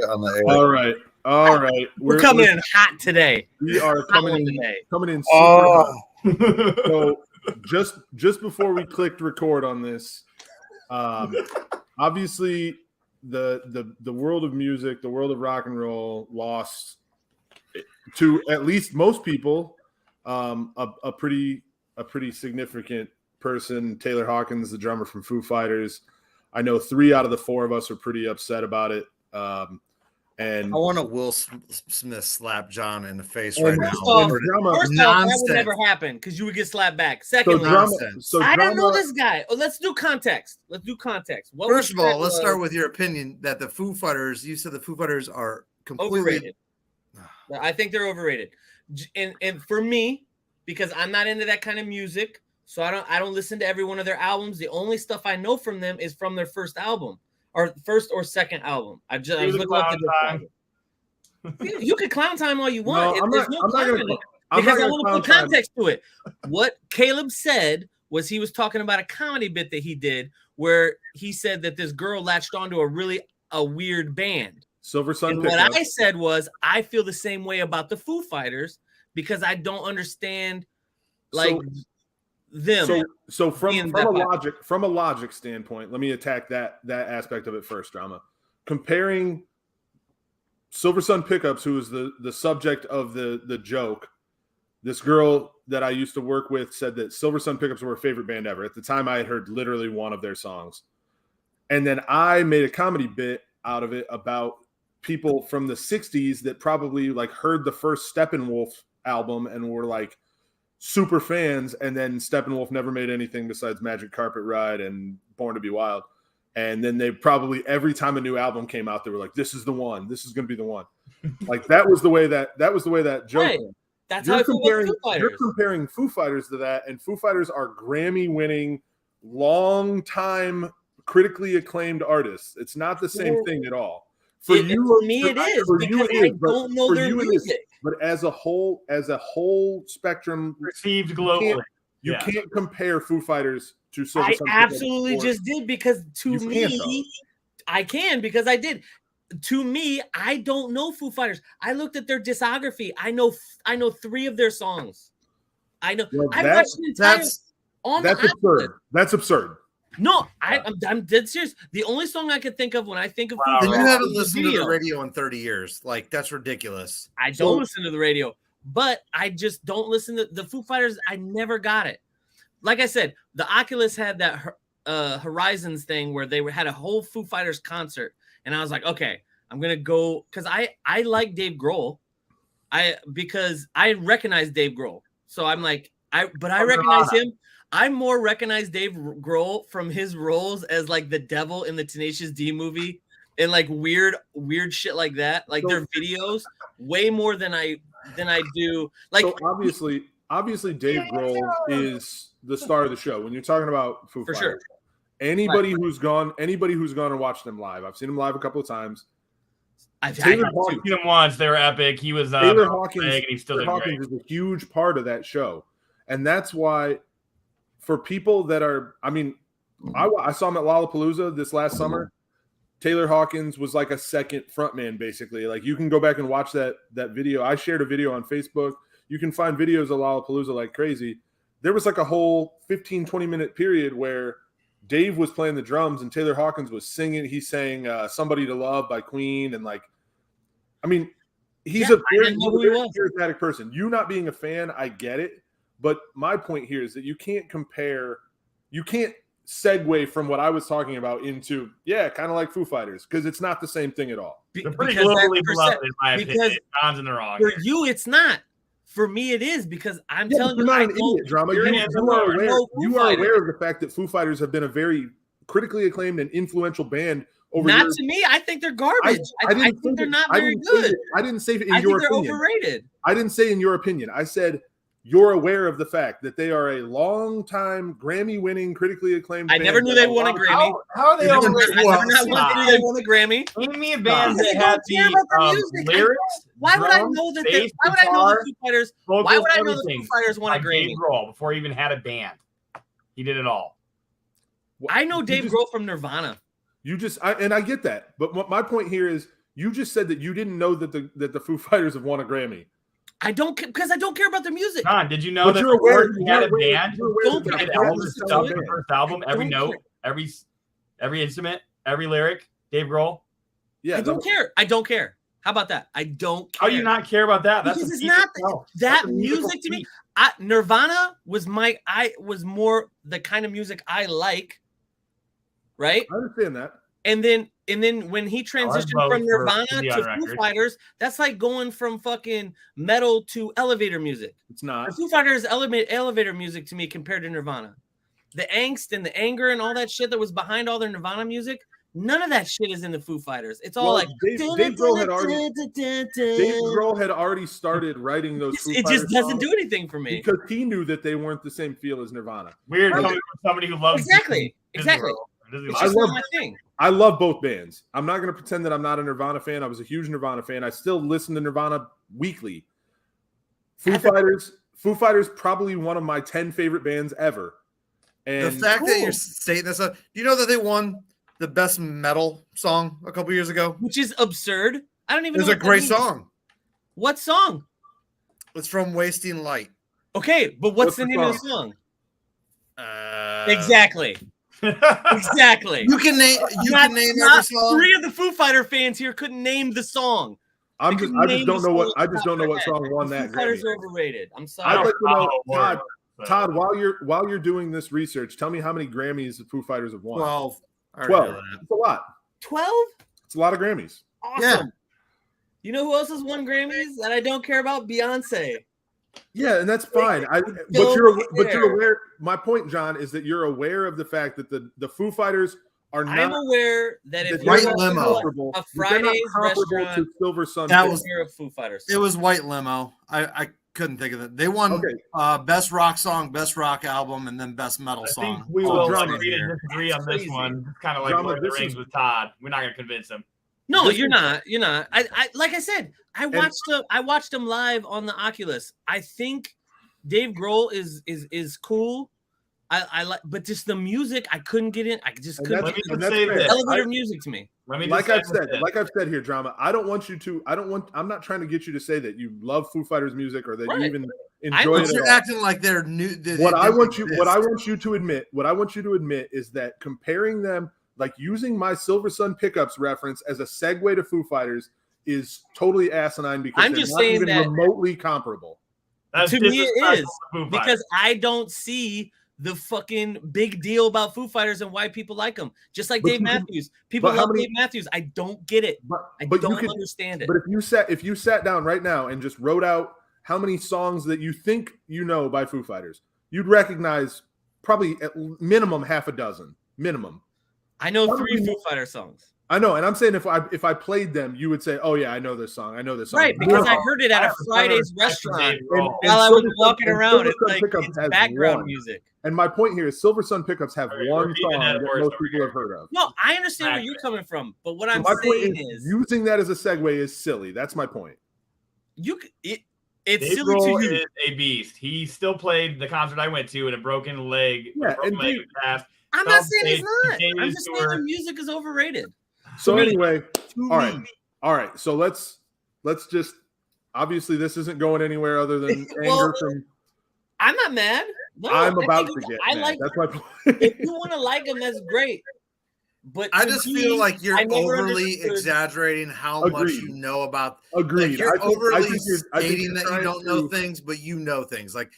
on the air. All right. We're coming in hot today. We are coming in super Oh. hot. So just before we clicked record on this, obviously the world of music, the world of rock and roll lost, to at least most people, a pretty significant person. Taylor Hawkins, the drummer from Foo Fighters. I know 3 out of the 4 of us are pretty upset about it. And I want to Will Smith slap John in the face right now. First off, that would never happen because you would get slapped back. Secondly, I don't know this guy. Oh, let's do context. First of all, let's start with your opinion that the Foo Fighters, you said the Foo Fighters are completely overrated. I think they're overrated. And for me, because I'm not into that kind of music, so I don't listen to every one of their albums. The only stuff I know from them is from their first album. Or first or second album. I was looking up the You can clown time all you want. There's no clowning because I want to put context to it. What Caleb said was he was talking about a comedy bit that he did where he said that this girl latched onto a weird band. Silver Sun. And what I said was I feel the same way about the Foo Fighters because I don't understand them. So from a logic standpoint, let me attack that aspect of it first, Drama. Comparing Silver Sun Pickups, who is the subject of the joke, this girl that I used to work with said that Silver Sun Pickups were her favorite band ever. At the time, I had heard literally one of their songs. And then I made a comedy bit out of it about people from the 60s that probably heard the first Steppenwolf album and were super fans, and then Steppenwolf never made anything besides Magic Carpet Ride and Born to Be Wild. And then they probably, every time a new album came out, they were like, this is the one. This is going to be the one. That was the way that joke right. went. That's how you're comparing Foo Fighters to that, and Foo Fighters are Grammy-winning, long-time, critically acclaimed artists. It's not the same thing at all. For me, it is because I don't know their music. But as a whole spectrum, received globally, you can't compare Foo Fighters to Silver Sun. I absolutely just did because to me, I can because I did. To me, I don't know Foo Fighters. I looked at their discography. I know 3 of their songs. I know. Well, that's absurd. That's absurd. No, I'm dead serious. The only song I could think of when I think of Foo Fighters, you haven't listened to the radio in 30 years. That's ridiculous. I don't listen to the radio, but I just don't listen to the Foo Fighters. I never got it. Like I said, the Oculus had that Horizons thing where they had a whole Foo Fighters concert, and I was like, okay, I'm gonna go because I like Dave Grohl, because I recognize Dave Grohl, so I'm like I recognize him. I more recognize Dave Grohl from his roles as the devil in the Tenacious D movie and weird shit like that, their videos way more than I do. So obviously Dave Grohl is the star of the show. When you're talking about Foo Fighters, sure. Anybody who's gone and watched them live. I've seen them live a couple of times. I've seen them once. They were epic. He was Taylor Hawkins. And he's still Hawkins is a huge part of that show, and that's why. For people that are, I saw him at Lollapalooza this last summer. Taylor Hawkins was like a second frontman, basically. You can go back and watch that video. I shared a video on Facebook. You can find videos of Lollapalooza like crazy. There was a whole 15, 20-minute period where Dave was playing the drums and Taylor Hawkins was singing. He sang Somebody to Love by Queen. And he's a very charismatic person. You not being a fan, I get it. But my point here is that you can't segue from what I was talking about into, kind of like Foo Fighters, because it's not the same thing at all. They're pretty globally beloved, in my opinion. John's in the wrong. For you, it's not. For me, it is, because I'm telling you. You're not an idiot, Drama. You are aware of the fact that Foo Fighters have been a very critically acclaimed and influential band over Not years. To me. I think they're garbage. I think they're not very good. I didn't say it in your opinion. I think they're overrated. I didn't say in your opinion. I said you're aware of the fact that they are a long-time Grammy-winning, critically acclaimed band. I never knew they won a Grammy. How are they overrated? I never knew they won a Grammy. Name me a band that had the lyrics. Why would I know that? Why would I know the Foo Fighters? Why would I know the Foo Fighters won a Grammy? Dave Grohl before he even had a band. He did it all. I know Dave Grohl from Nirvana. And I get that, but my point here is You just said that you didn't know that the Foo Fighters have won a Grammy. Because I don't care about their music. John, did you know But that you're aware, he had a band? Don't He care. did I all don't this listen stuff to in it. the first album, every don't note, every instrument, every lyric. Dave Grohl. Yeah, I don't care. I don't care. How about that? I don't care. How do you not care about that? That's Because a it's piece not itself. that That's a musical music to me. piece. Nirvana was more the kind of music I like, right? I understand that. And then when he transitioned vote from for Nirvana to be to on Foo record. Fighters, that's like going from fucking metal to elevator music. It's not. The Foo Fighters elevator music to me compared to Nirvana. The angst and the anger and all that shit that was behind all their Nirvana music, none of that shit is in the Foo Fighters. It's all like Dave Grohl had already started writing those. Foo it Fighters just doesn't songs do anything for me. because he knew that they weren't the same feel as Nirvana. Weird Right. coming from somebody who loves Exactly. Disney Exactly. World. Disney It's World. just love- not my thing. I love both bands. I'm not going to pretend that I'm not a Nirvana fan. I was a huge Nirvana fan. I still listen to Nirvana weekly. Foo Fighters, probably one of my 10 favorite bands ever. And The fact that you're stating this, do you know that they won the best metal song a couple years ago? Which is absurd. I don't even It's know a what that great means. song. What song? It's from Wasting Light. Okay, but what's the the name of the song? Uh, Exactly. Exactly. You can name. You can name every Not song. three of the Foo Fighter fans here couldn't name the song. I They just couldn't name don't the know what song I just don't know what off their song head. won The that Foo Fighters Grammy. are overrated. I'm I'd sorry. like to know, word. Todd, while you're doing this research, tell me how many Grammys the Foo Fighters have won. 12. I already 12. know that. It's a lot. 12? It's a lot of Grammys. Awesome. Yeah. You know who else has won Grammys that I don't care about? Beyonce. Yeah, and that's fine. But Don't you're care. aware. My point, John, is that you're aware of the fact that the Foo Fighters are I'm not aware that if that you're White going to Limo. comparable- a that they're not Friday's comparable restaurant, to Silver Sun. That Pit. was- you're a Foo Fighters. It was White Limo. I couldn't think of it. They won Okay. best rock song, best rock album, and then best metal I song. think we Oh, will drama agree to here. disagree on this Crazy. one. It's kind of like Drama, Lord of the this Rings is- with Todd. We're not going to convince him. No, This you're is- not. You're not. I like I said, I watched him live on the Oculus. I think Dave Grohl is cool. I like, but just the music, I couldn't get in. I just And couldn't that's- get Let in. me and just say that's fair. this. Elevator music to me. Let me Like just I've said here, Drama. I'm not trying to get you to say that you love Foo Fighters music or that Right. you even I enjoy love it. But at you're all. acting like they're new. What I want you to admit is that comparing them, like using my Silver Sun Pickups reference as a segue to Foo Fighters, is totally asinine because I'm they're just not saying even that- remotely comparable. That's To me, it disrespectful is, to Foo Fighters. because I don't see the fucking big deal about Foo Fighters and why people like them. Just like But Dave you can- Matthews. People but how love many- Dave Matthews. I don't get it. I But don't you could understand it. But if you sat down right now and just wrote out how many songs that you think you know by Foo Fighters, you'd recognize probably at minimum half a dozen. Minimum. I know Probably 3 Foo more. Fighter songs. I know, and I'm saying if I played them, you would say, "Oh yeah, I know this song. I know this song." Right, because I No. heard it at I a have a ton of Friday's respect for restaurant Dave Grohl. while I was Silver Sun- walking and around. Silver It's Sun like Pickups it's has background one. music. And my point here is Silver Sun Pickups have All right, one we're beating song that that horse most over people here. have heard of. No, I understand where Accurate. you're coming from, but what So I'm my point saying is, is using that as a segue is silly. That's my point. it's Dave silly Grohl to you. is a beast. He still played the concert I went to in a broken leg. Yeah, a broken and leg Dave- cast. I'm not Some saying it's say not. continued I'm just saying tour. the music is overrated. So me. anyway, To all me. right. So let's just obviously this isn't going anywhere other than Well, anger from. I'm not mad. No, I'm I about think to get. I mad. like. That's my point. If you want to like them, that's great. But I to just me, feel like you're I never overly understood- exaggerating how much Agreed. you know about. Agreed. Like you're I think overly I think stating you're that you trying don't know to- things, but you know things. Like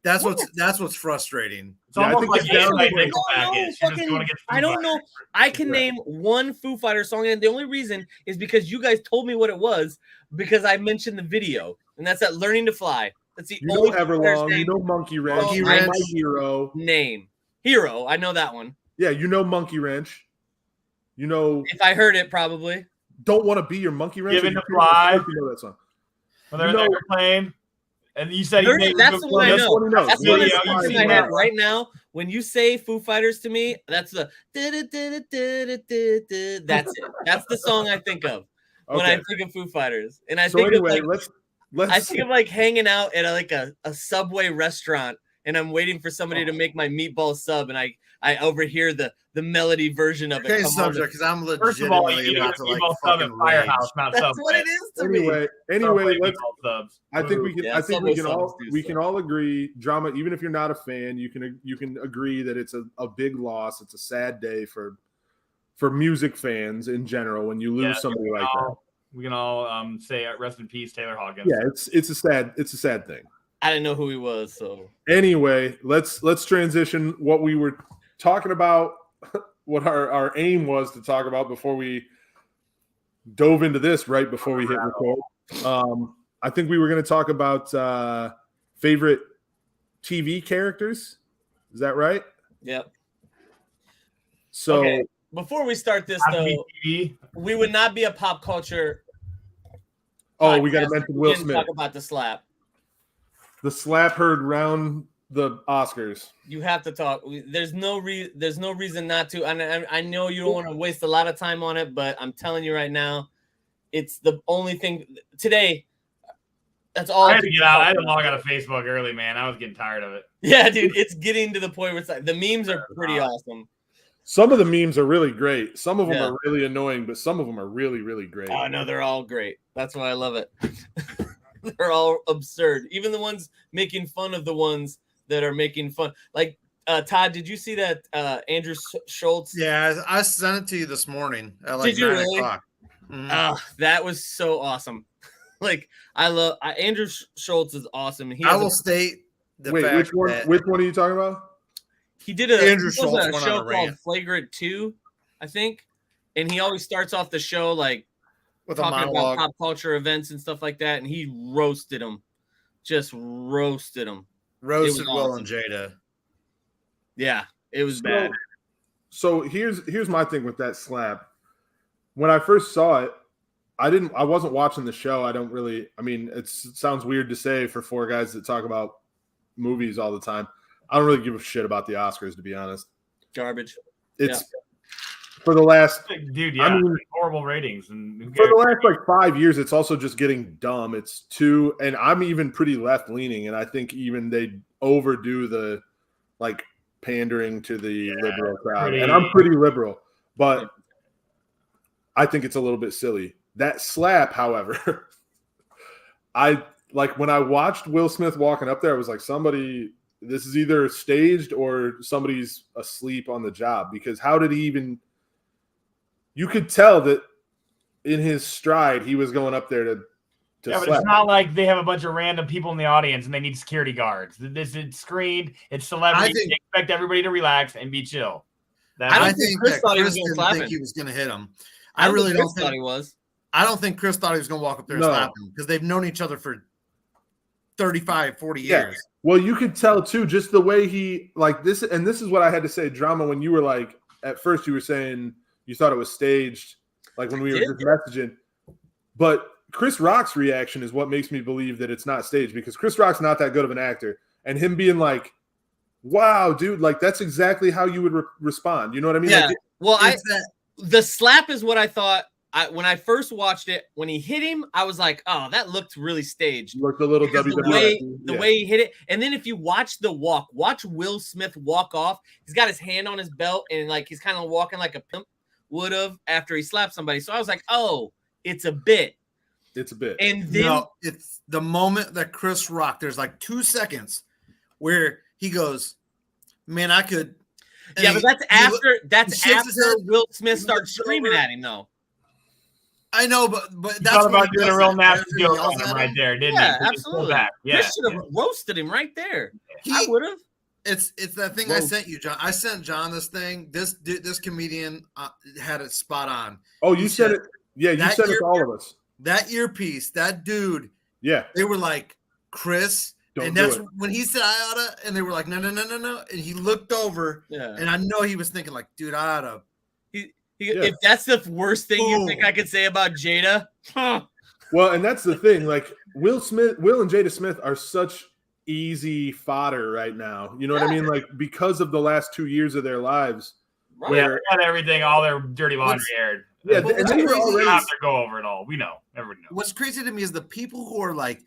that's what's frustrating. It's Yeah, I almost think like it's down to anti the- Nickelback is. You're just fucking- going against I Foo don't know. Fighters. I can name one Foo Fighter song, and the only reason is because you guys told me what it was because I mentioned the video, and that's that "Learning to Fly." That's the You know only Foo Fighters Everlong. You know Monkey Wrench. Monkey You know Wrench. My Hero. name. Hero, I know that one. Yeah, you know Monkey Wrench. You know, If I heard it, probably. Don't Want to Be Your Monkey Wrench. Given You to Fly. You know that song. When they're You know- in the airplane, and you said Heard it? That's the one I That's know. what he knows. That's Yeah, one yeah, that's you in see my that. head right now. When you say Foo Fighters to me, that's the that's it. That's the song I think of when I Okay. think of Foo Fighters, and I So think anyway, of like let's I think of like hanging out at a Subway restaurant, and I'm waiting for somebody to make my meatball sub, and I I overhear the melody version of it. Okay, come subject, because I'm First of all, legitimately you about to like sub at fucking Firehouse, rage. not That's Subway. what it is to me. Anyway, let's. Subs. I think we can. Yeah, I think we Subway can subs all do we suck. can all agree. Drama, even if you're not a fan, you can agree that it's a big loss. It's a sad day for music fans in general when you lose somebody like that. We can all say rest in peace, Taylor Hawkins. Yeah, it's a sad thing. I didn't know who he was, so Anyway, let's transition what we were talking about, what our aim was to talk about before we dove into this right before we hit record. I think we were going to talk about favorite TV characters. Is that right? yep. So Okay. Before we start this, though, we would not be a pop culture. we got to podcast mention if we Will didn't Smith. Talk about the slap. The slap heard round the Oscars. You have to talk. There's no reason not to. And I know you don't want to waste a lot of time on it, but I'm telling you right now, it's the only thing today. That's all. I had to get out. I had to log out of Facebook early, man. I was getting tired of it. Yeah, dude, it's getting to the point where it's like the memes are pretty awesome. Some of the memes are really great. Some of them Yeah. are really annoying, but some of them are really, really great. Oh no, they're all great. That's why I love it. They're all absurd. Even the ones making fun of the ones that are making fun. Like Todd, did you see that Andrew Schultz? Yeah, I sent it to you this morning at like Did you 9 really? o'clock. Mhm. That was so awesome. Like I love Andrew Schultz is awesome. I will state the Wait, fact which one? that Which one are you talking about? he did Andrew he does Schultz a went on show a called rant. Flagrant 2, I think. And he always starts off the show like with a talking about monologue. pop culture events and stuff like that, and he roasted them. Just roasted them. Roasted was Will awesome. and Jada. Yeah, it was bad. So here's my thing with that slap. When I first saw it, I wasn't watching the show. It sounds weird to say for four guys that talk about movies all the time. I don't really give a shit about the Oscars, to be honest. Garbage. It's for the last Dude, yeah, I mean, horrible ratings. And who for cares? the last like 5 years, it's also just getting dumb. It's too, and I'm even pretty left leaning, and I think even they overdo the like pandering to the liberal crowd. And I'm pretty liberal, but I think it's a little bit silly. That slap, however, I like when I watched Will Smith walking up there, I was like, this is either staged or somebody's asleep on the job, because how did he even, you could tell that in his stride, he was going up there to Yeah, but slap. it's not like they have a bunch of random people in the audience and they need security guards. This is screened. It's celebrity. They expect everybody to relax and be chill. I think Chris that thought he Chris was gonna didn't slap think him. he was going to hit him. I really Chris don't think thought he was. I don't think Chris thought he was going to walk up there and slap him, because they've known each other for 35, 40 years. Yeah. Well, you could tell too, just the way he like this, and this is what I had to say, Drama, when you were like, at first you were saying you thought it was staged, like when we were just messaging. But Chris Rock's reaction is what makes me believe that it's not staged, because Chris Rock's not that good of an actor, and him being like, wow, dude, like that's exactly how you would respond. You know what I mean? Yeah. Like, Well, the slap is what I thought. When I first watched it, when he hit him, I was like, "Oh, that looked really staged." Looked a little WWE. The way he hit it, and then if you watch the walk, watch Will Smith walk off. He's got his hand on his belt, and like he's kind of walking like a pimp would have after he slapped somebody. So I was like, "Oh, it's a bit." It's a bit. And then it's the moment that Chris Rock. There's like 2 seconds where he goes, "Man, I could." Yeah, but that's after Will Smith starts screaming over at him, though. I know, but that's thought about doing a real nasty joke on him right there, didn't Yeah, he? absolutely. Yeah, Chris should have roasted him right there. I would have. It's that thing I sent you, John. I sent John this thing. This comedian had it spot on. Oh, you said it. Yeah, you said it to all of us. That earpiece, that dude. Yeah, they were like, Chris. Don't and do that's it. when he said I oughta, and they were like, no. And he looked over, and I know he was thinking, like, dude, I oughta. If that's the worst thing you think I could say about Jada, Well, and that's the thing. Like Will and Jada Smith are such easy fodder right now. You know what I mean? Like because of the last 2 years of their lives, where they got everything, all their dirty laundry aired. Yeah, and they were already not to go over it all. We know. Everyone knows. What's crazy to me is the people who are like,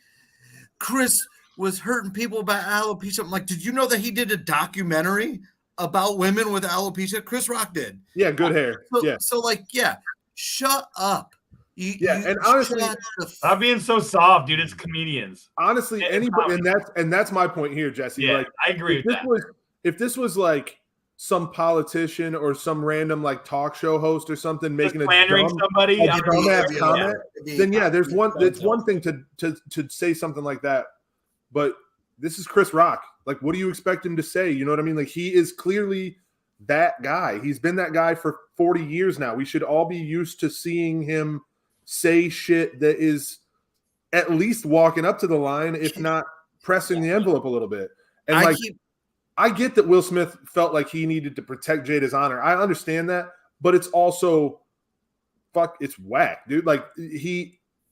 Chris was hurting people about alopecia. I'm like, did you know that he did a documentary about women with alopecia. Chris Rock did. Yeah, good hair. So, Yeah. So like, yeah, shut up. And honestly, stop being so soft, dude. It's comedians. Honestly, anybody, and that's my point here, Jesse. Yeah, like, I agree with that. If this was like some politician or some random like talk show host or something making slandering somebody, dumbass comment, then yeah, there's one. It's one thing to say something like that, but this is Chris Rock. Like, what do you expect him to say? You know what I mean? Like, he is clearly that guy. He's been that guy for 40 years now. We should all be used to seeing him say shit that is at least walking up to the line, if not pressing the envelope a little bit. And I get that Will Smith felt like he needed to protect Jada's honor. I understand that, but it's also it's whack, dude. Like,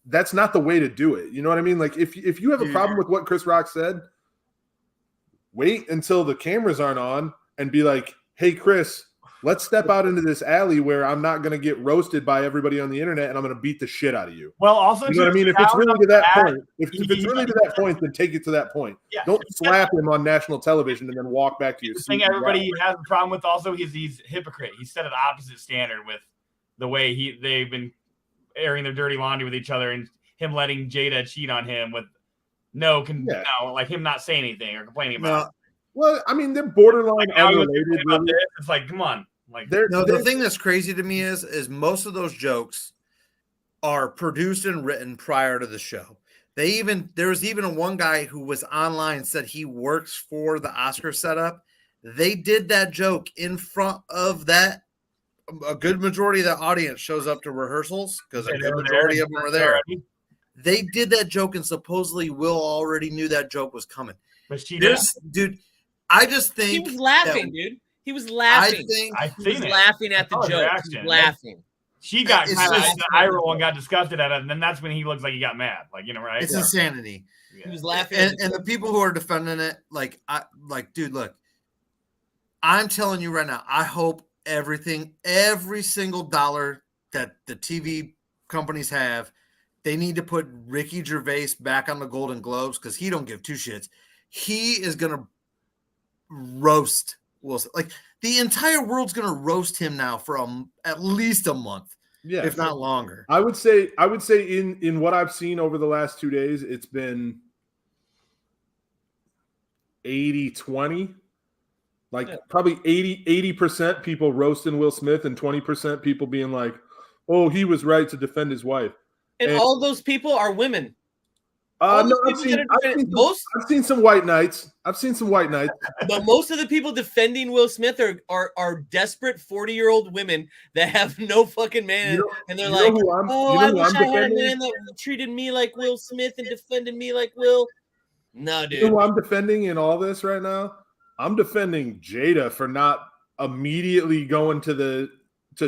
that's not the way to do it. You know what I mean? Like, if you have a problem with what Chris Rock said, wait until the cameras aren't on and be like, hey, Chris, let's step out into this alley where I'm not going to get roasted by everybody on the internet and I'm going to beat the shit out of you. Well, also, you know what I mean? If it's really to that point, if it's really to that point, then take it to that point. Yeah. Don't slap him on national television and then walk back to your seat. The thing everybody has a problem with also is he's a hypocrite. He set an opposite standard with the way they've been airing their dirty laundry with each other and him letting Jada cheat on him with like him not saying anything or complaining about it. Well, I mean, they're borderline unrelated. Really. It's like, come on. Like, the thing that's crazy to me is most of those jokes are produced and written prior to the show. There was even one guy who was online, said he works for the Oscar setup. They did that joke in front of that. A good majority of the audience shows up to rehearsals because a good majority of them are there. They did that joke, and supposedly Will already knew that joke was coming. But dude, I just think he was laughing, dude. He was laughing. He was laughing at the joke. He was laughing. She got kind of eye roll and got disgusted at it, and then that's when he looks like he got mad. Like, you know, right? It's insanity. Yeah. He was laughing, and the people who are defending it, dude, look, I'm telling you right now, I hope every single dollar that the TV companies have, they need to put Ricky Gervais back on the Golden Globes because he don't give two shits. He is gonna roast Wilson. Like, the entire world's gonna roast him now for at least a month, if not longer. I would say in what I've seen over the last 2 days, it's been 80-20. Probably 80% people roasting Will Smith and 20% people being like, oh, he was right to defend his wife. And all those people are women. No, I've seen some white knights. But most of the people defending Will Smith are desperate 40-year-old women that have no fucking man, and they're like, I wish I had a man that treated me like Will Smith and defended me like Will. No, dude. You know who I'm defending in all this right now? I'm defending Jada for not immediately going to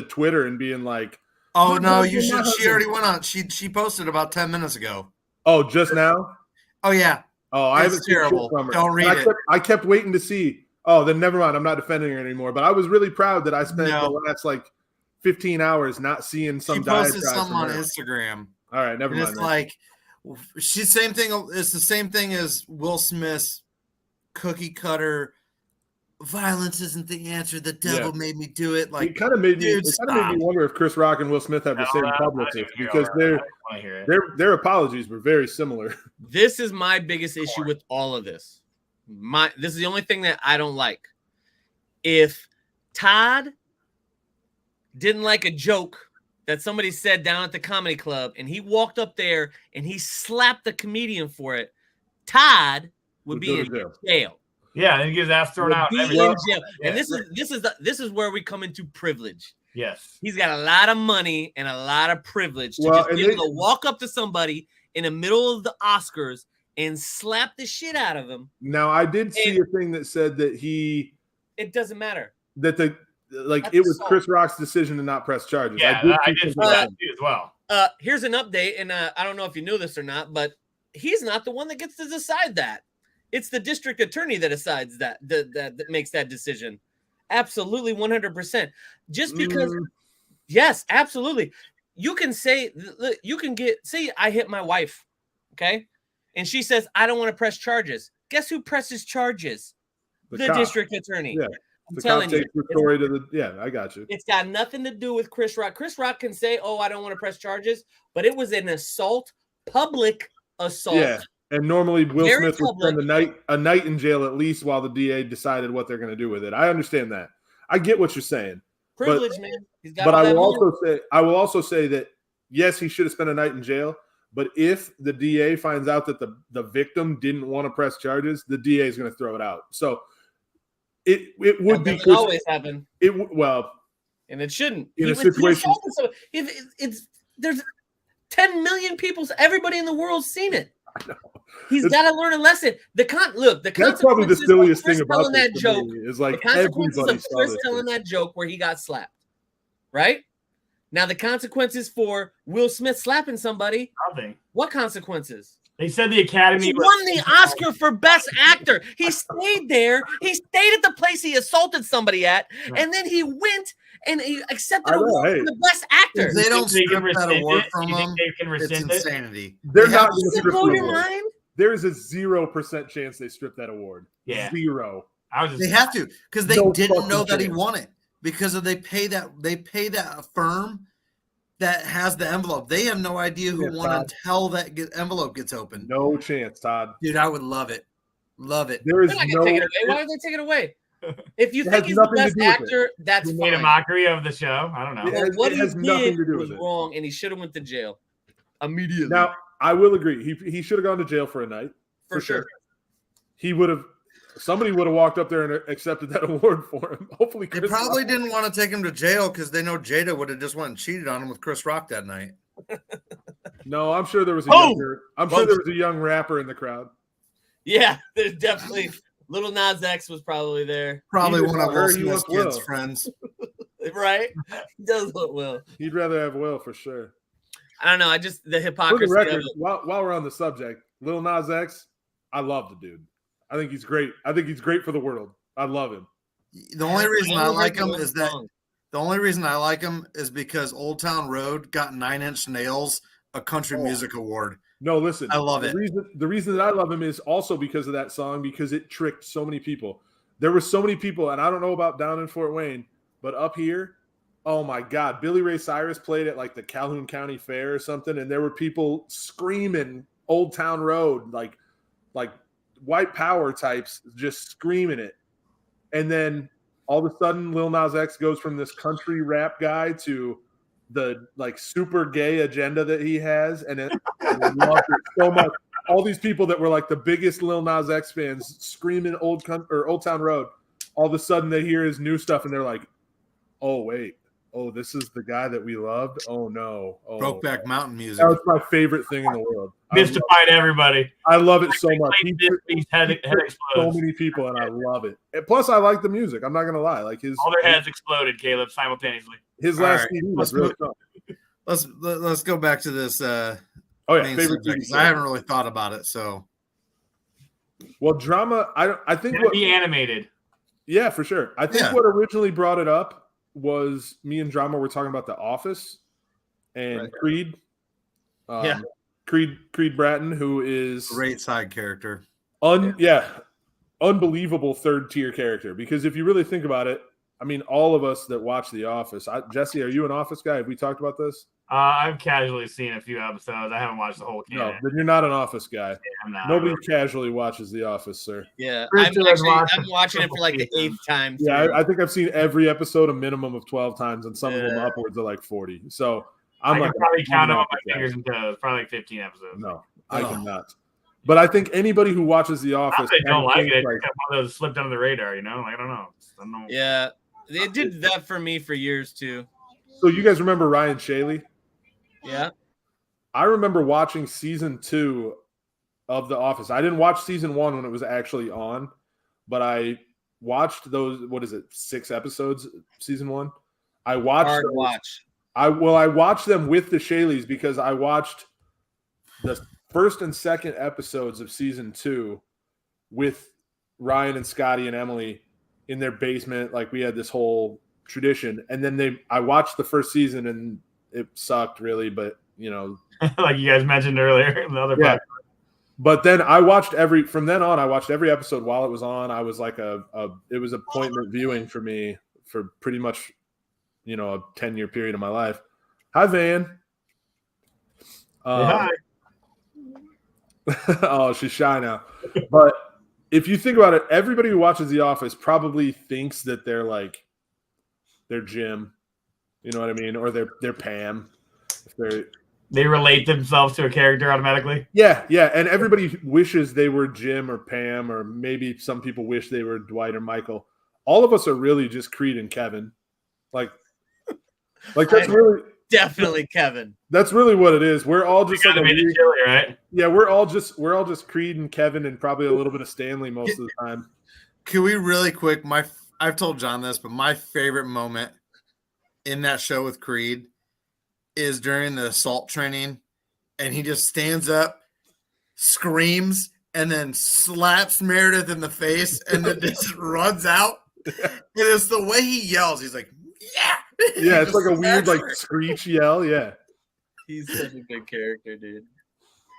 Twitter and being like, "Oh no, you should." She already went on. She posted about 10 minutes ago. Oh, just now? Oh yeah. Oh, I haven't terrible. Don't read it. I kept waiting to see. Oh, then never mind. I'm not defending her anymore. But I was really proud that I spent the last 15 hours not seeing some. She posted something on Instagram. All right, never mind. It's like she's same thing. It's the same thing as Will Smith's cookie cutter. Violence isn't the answer. The devil made me do it. Like, it kind of made me wonder if Chris Rock and Will Smith have the same publicist because their apologies were very similar. This is my biggest issue with all of this. This is the only thing that I don't like. If Todd didn't like a joke that somebody said down at the comedy club and he walked up there and he slapped the comedian for it, Todd would be in jail. Yeah, and he gets his ass thrown out. In jail. And this is where we come into privilege. Yes, he's got a lot of money and a lot of privilege to just be able to walk up to somebody in the middle of the Oscars and slap the shit out of him. Now, I did see a thing that said that it doesn't matter that it was Chris Rock's decision to not press charges. Yeah, I did see that as well. Here's an update, and I don't know if you knew this or not, but he's not the one that gets to decide that. It's the district attorney that decides that makes that decision. Absolutely, 100%. Just because, yes, absolutely. You can say, say I hit my wife, okay? And she says, I don't want to press charges. Guess who presses charges? The district attorney. Yeah. The telling you, story to the I got you. It's got nothing to do with Chris Rock. Chris Rock can say, "Oh, I don't want to press charges," but it was an assault, public assault. Yeah, and normally Will Very Smith would public. spend a night in jail at least while the DA decided what they're going to do with it. I understand that. I get what you're saying. Privilege, man. He's got But all I that will money. also say that yes, he should have spent a night in jail. But if the DA finds out that the victim didn't want to press charges, the DA is going to throw it out. So it would be always happen. And it shouldn't. In a situation, if there's 10 million people, everybody in the world's seen it. I know. He's got to learn a lesson. That's probably the silliest thing about that joke. Is like the consequences everybody of Chris telling that joke where he got slapped, right? Now the consequences for Will Smith slapping somebody. Nothing. What consequences? They said the Academy He won the Oscar for Best Actor. He stayed there. He stayed at the place he assaulted somebody at, and then he went and he accepted award for the Best Actor. If they don't strip that award from him, it's insanity. They're not going to strip blow your mind. There is a 0% chance they strip that award. Yeah. 0. They have to because they didn't know that he won it because they pay that firm that has the envelope. They have no idea who won until that envelope gets opened. No chance, Todd. Dude, I would love it. Love it. There is no. Why would they take it away? If you think he's the best actor, that's fine. Made a mockery of the show. I don't know. What he did was wrong, and he should have went to jail immediately. Now, I will agree. He should have gone to jail for a night. For sure. He would have. Somebody would have walked up there and accepted that award for him. Hopefully, they probably didn't want to take him to jail because they know Jada would have just went and cheated on him with Chris Rock that night. No, I'm sure there was a young rapper in the crowd. Yeah, there's definitely Little Nas X was probably there. Probably one of Will Smith's kids' friends. Right? He does look Will. He'd rather have Will for sure. I don't know. The hypocrisy. For the record, while we're on the subject, Lil Nas X, I love the dude. I think he's great. I think he's great for the world. I love him. The only reason I like him is because Old Town Road got 9 Inch Nails a country music award. No, listen. I love it. The reason that I love him is also because of that song, because it tricked so many people. There were so many people, and I don't know about down in Fort Wayne, but up here, oh my God, Billy Ray Cyrus played at like the Calhoun County Fair or something, and there were people screaming Old Town Road, like white power types just screaming it. And then all of a sudden Lil Nas X goes from this country rap guy to the like super gay agenda that he has. And I loved it so much. All these people that were like the biggest Lil Nas X fans screaming Old Town Road. All of a sudden they hear his new stuff and they're like, oh, wait. Oh, this is the guy that we loved? Oh, no. Oh, Brokeback Mountain music. That was my favorite thing in the world. Mystified everybody. I love it so much. He's head explodes. So many people, and I love it. And plus, I like the music. I'm not going to lie. Like all their heads exploded, Caleb, simultaneously. His last CD was really fun. Let's go back to this. Favorite TV. I haven't really thought about it. So, well, drama. I think it'd be animated. Yeah, for sure. I think what originally brought it up was me and Drama were talking about The Office and Creed. Creed Bratton, who is great side character. Unbelievable third tier character. Because if you really think about it, I mean, all of us that watch The Office. Jesse, are you an Office guy? Have we talked about this? I've casually seen a few episodes. I haven't watched the whole canon. No, then you're not an Office guy. Yeah, I'm not. Nobody casually watches The Office, sir. Yeah, I'm watching it for like the 8th time. Yeah, I think I've seen every episode a minimum of 12 times, and some of them upwards of like 40. So I can probably count them on my fingers and toes. Probably like 15 episodes. No, I cannot. But I think anybody who watches The Office, I don't like it. Like, one of those slipped under the radar, you know? Like, I don't know. Yeah, they did that for me for years too. So you guys remember Ryan Shaley? Yeah. I remember watching season 2 of The Office. I didn't watch season 1 when it was actually on, but I watched those, 6 episodes, season 1? I watched Hard to watch. I watched them with the Shaleys because I watched the first and second episodes of season 2 with Ryan and Scotty and Emily in their basement. Like we had this whole tradition. And then I watched the first season and it sucked really, but you know, like you guys mentioned earlier in the other podcast. But then I watched from then on, I watched every episode while it was on. I was like it was appointment viewing for me for pretty much, a 10-year period of my life. Hi, Van. Hi. Oh, she's shy now. But if you think about it, everybody who watches The Office probably thinks that they're like, they're Jim, you know what I mean? Or they're Pam. They relate themselves to a character automatically. Yeah. And everybody wishes they were Jim or Pam, or maybe some people wish they were Dwight or Michael. All of us are really just Creed and Kevin. Like that's really definitely Kevin. That's really what it is. We're all just like chili, right? Yeah, we're all just Creed and Kevin, and probably a little bit of Stanley most of the time. Can we really quick? I've told John this, but my favorite moment in that show with Creed is during the assault training, and he just stands up, screams, and then slaps Meredith in the face, and then just runs out. And it's the way he yells. He's like, "Yeah, yeah!" It's like a weird screech yell. Yeah, he's such a good character, dude.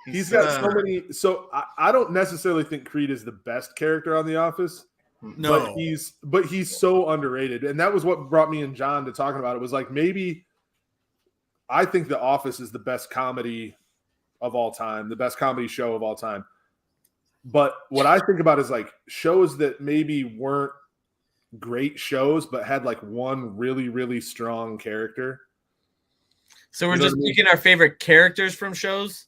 He's got so many. So I don't necessarily think Creed is the best character on The Office. No, but he's so underrated, and that was what brought me and John to talking about it. Was like, maybe I think The Office is the best comedy of all time, the best comedy show of all time. But what I think about is like shows that maybe weren't great shows, but had like one really, really strong character. So we're just picking our favorite characters from shows.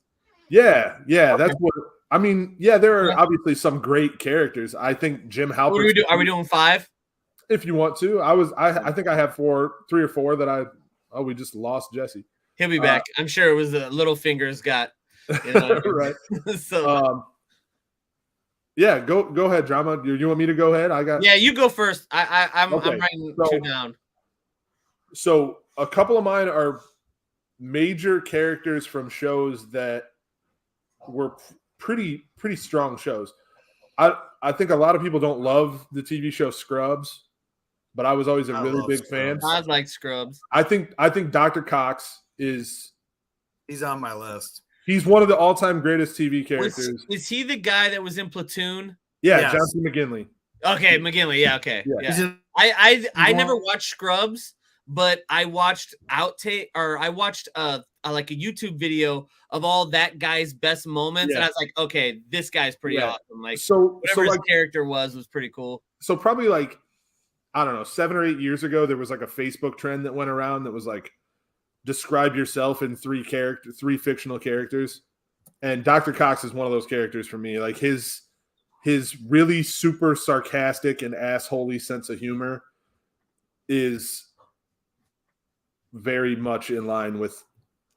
Yeah, that's what I mean. Yeah, there are obviously some great characters. I think Jim Halpert. What do we do? Are we doing 5? If you want to, I think I have 3 or 4 that we just lost Jesse. He'll be back. I'm sure it was the little fingers got. Right. So. Yeah, go ahead, Drama. You want me to go ahead? Yeah, you go first. I'm okay. I'm writing 2 down. So a couple of mine are major characters from shows that were pretty strong shows. I think a lot of people don't love the TV show Scrubs, but I was always a really big fan. I like Scrubs. I think Dr. Cox he's on my list. He's one of the all-time greatest TV characters. Is he the guy that was in Platoon? Yeah, yes. John C. McGinley. Okay, McGinley. Yeah, okay. Yeah. I never watched Scrubs, but I watched I watched like a YouTube video of all that guy's best moments, and I was like, okay, this guy's pretty awesome. Like, whatever his character was pretty cool. So probably like, I don't know, 7 or 8 years ago, there was like a Facebook trend that went around that was like, describe yourself in 3 fictional characters, and Dr. Cox is one of those characters for me. Like his really super sarcastic and assholey sense of humor is very much in line with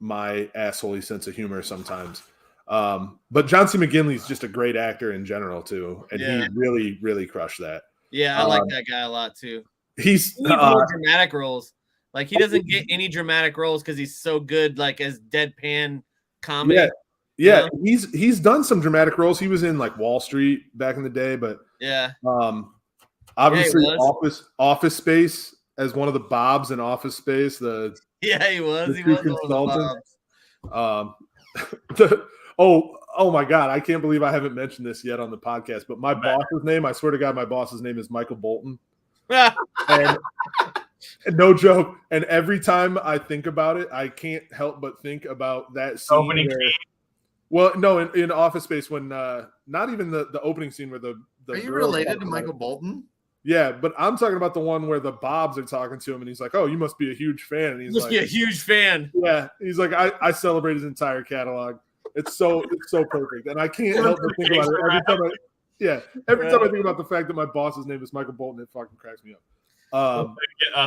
my assholey sense of humor sometimes. But John C. McGinley's just a great actor in general too, and he really, really crushed that. Yeah, I like that guy a lot too. He's more dramatic roles. Like he doesn't get any dramatic roles because he's so good, like as deadpan comedy. Yeah, he's done some dramatic roles. He was in like Wall Street back in the day, but obviously Office Space as one of the Bobs in Office Space. He was. He was consultant. Oh my God, I can't believe I haven't mentioned this yet on the podcast. But my boss's name, I swear to God, my boss's name is Michael Bolton. And no joke. And every time I think about it, I can't help but think about that scene. Opening scene. Well, no, in Office Space when not even the opening scene where the are you related to Michael Bolton? Yeah, but I'm talking about the one where the Bobs are talking to him, and he's like, "Oh, you must be a huge fan." And he's like, "Be a huge fan." Yeah, he's like, "I celebrate his entire catalog. It's so perfect," and I can't help but think about it every time I think about the fact that my boss's name is Michael Bolton. It fucking cracks me up.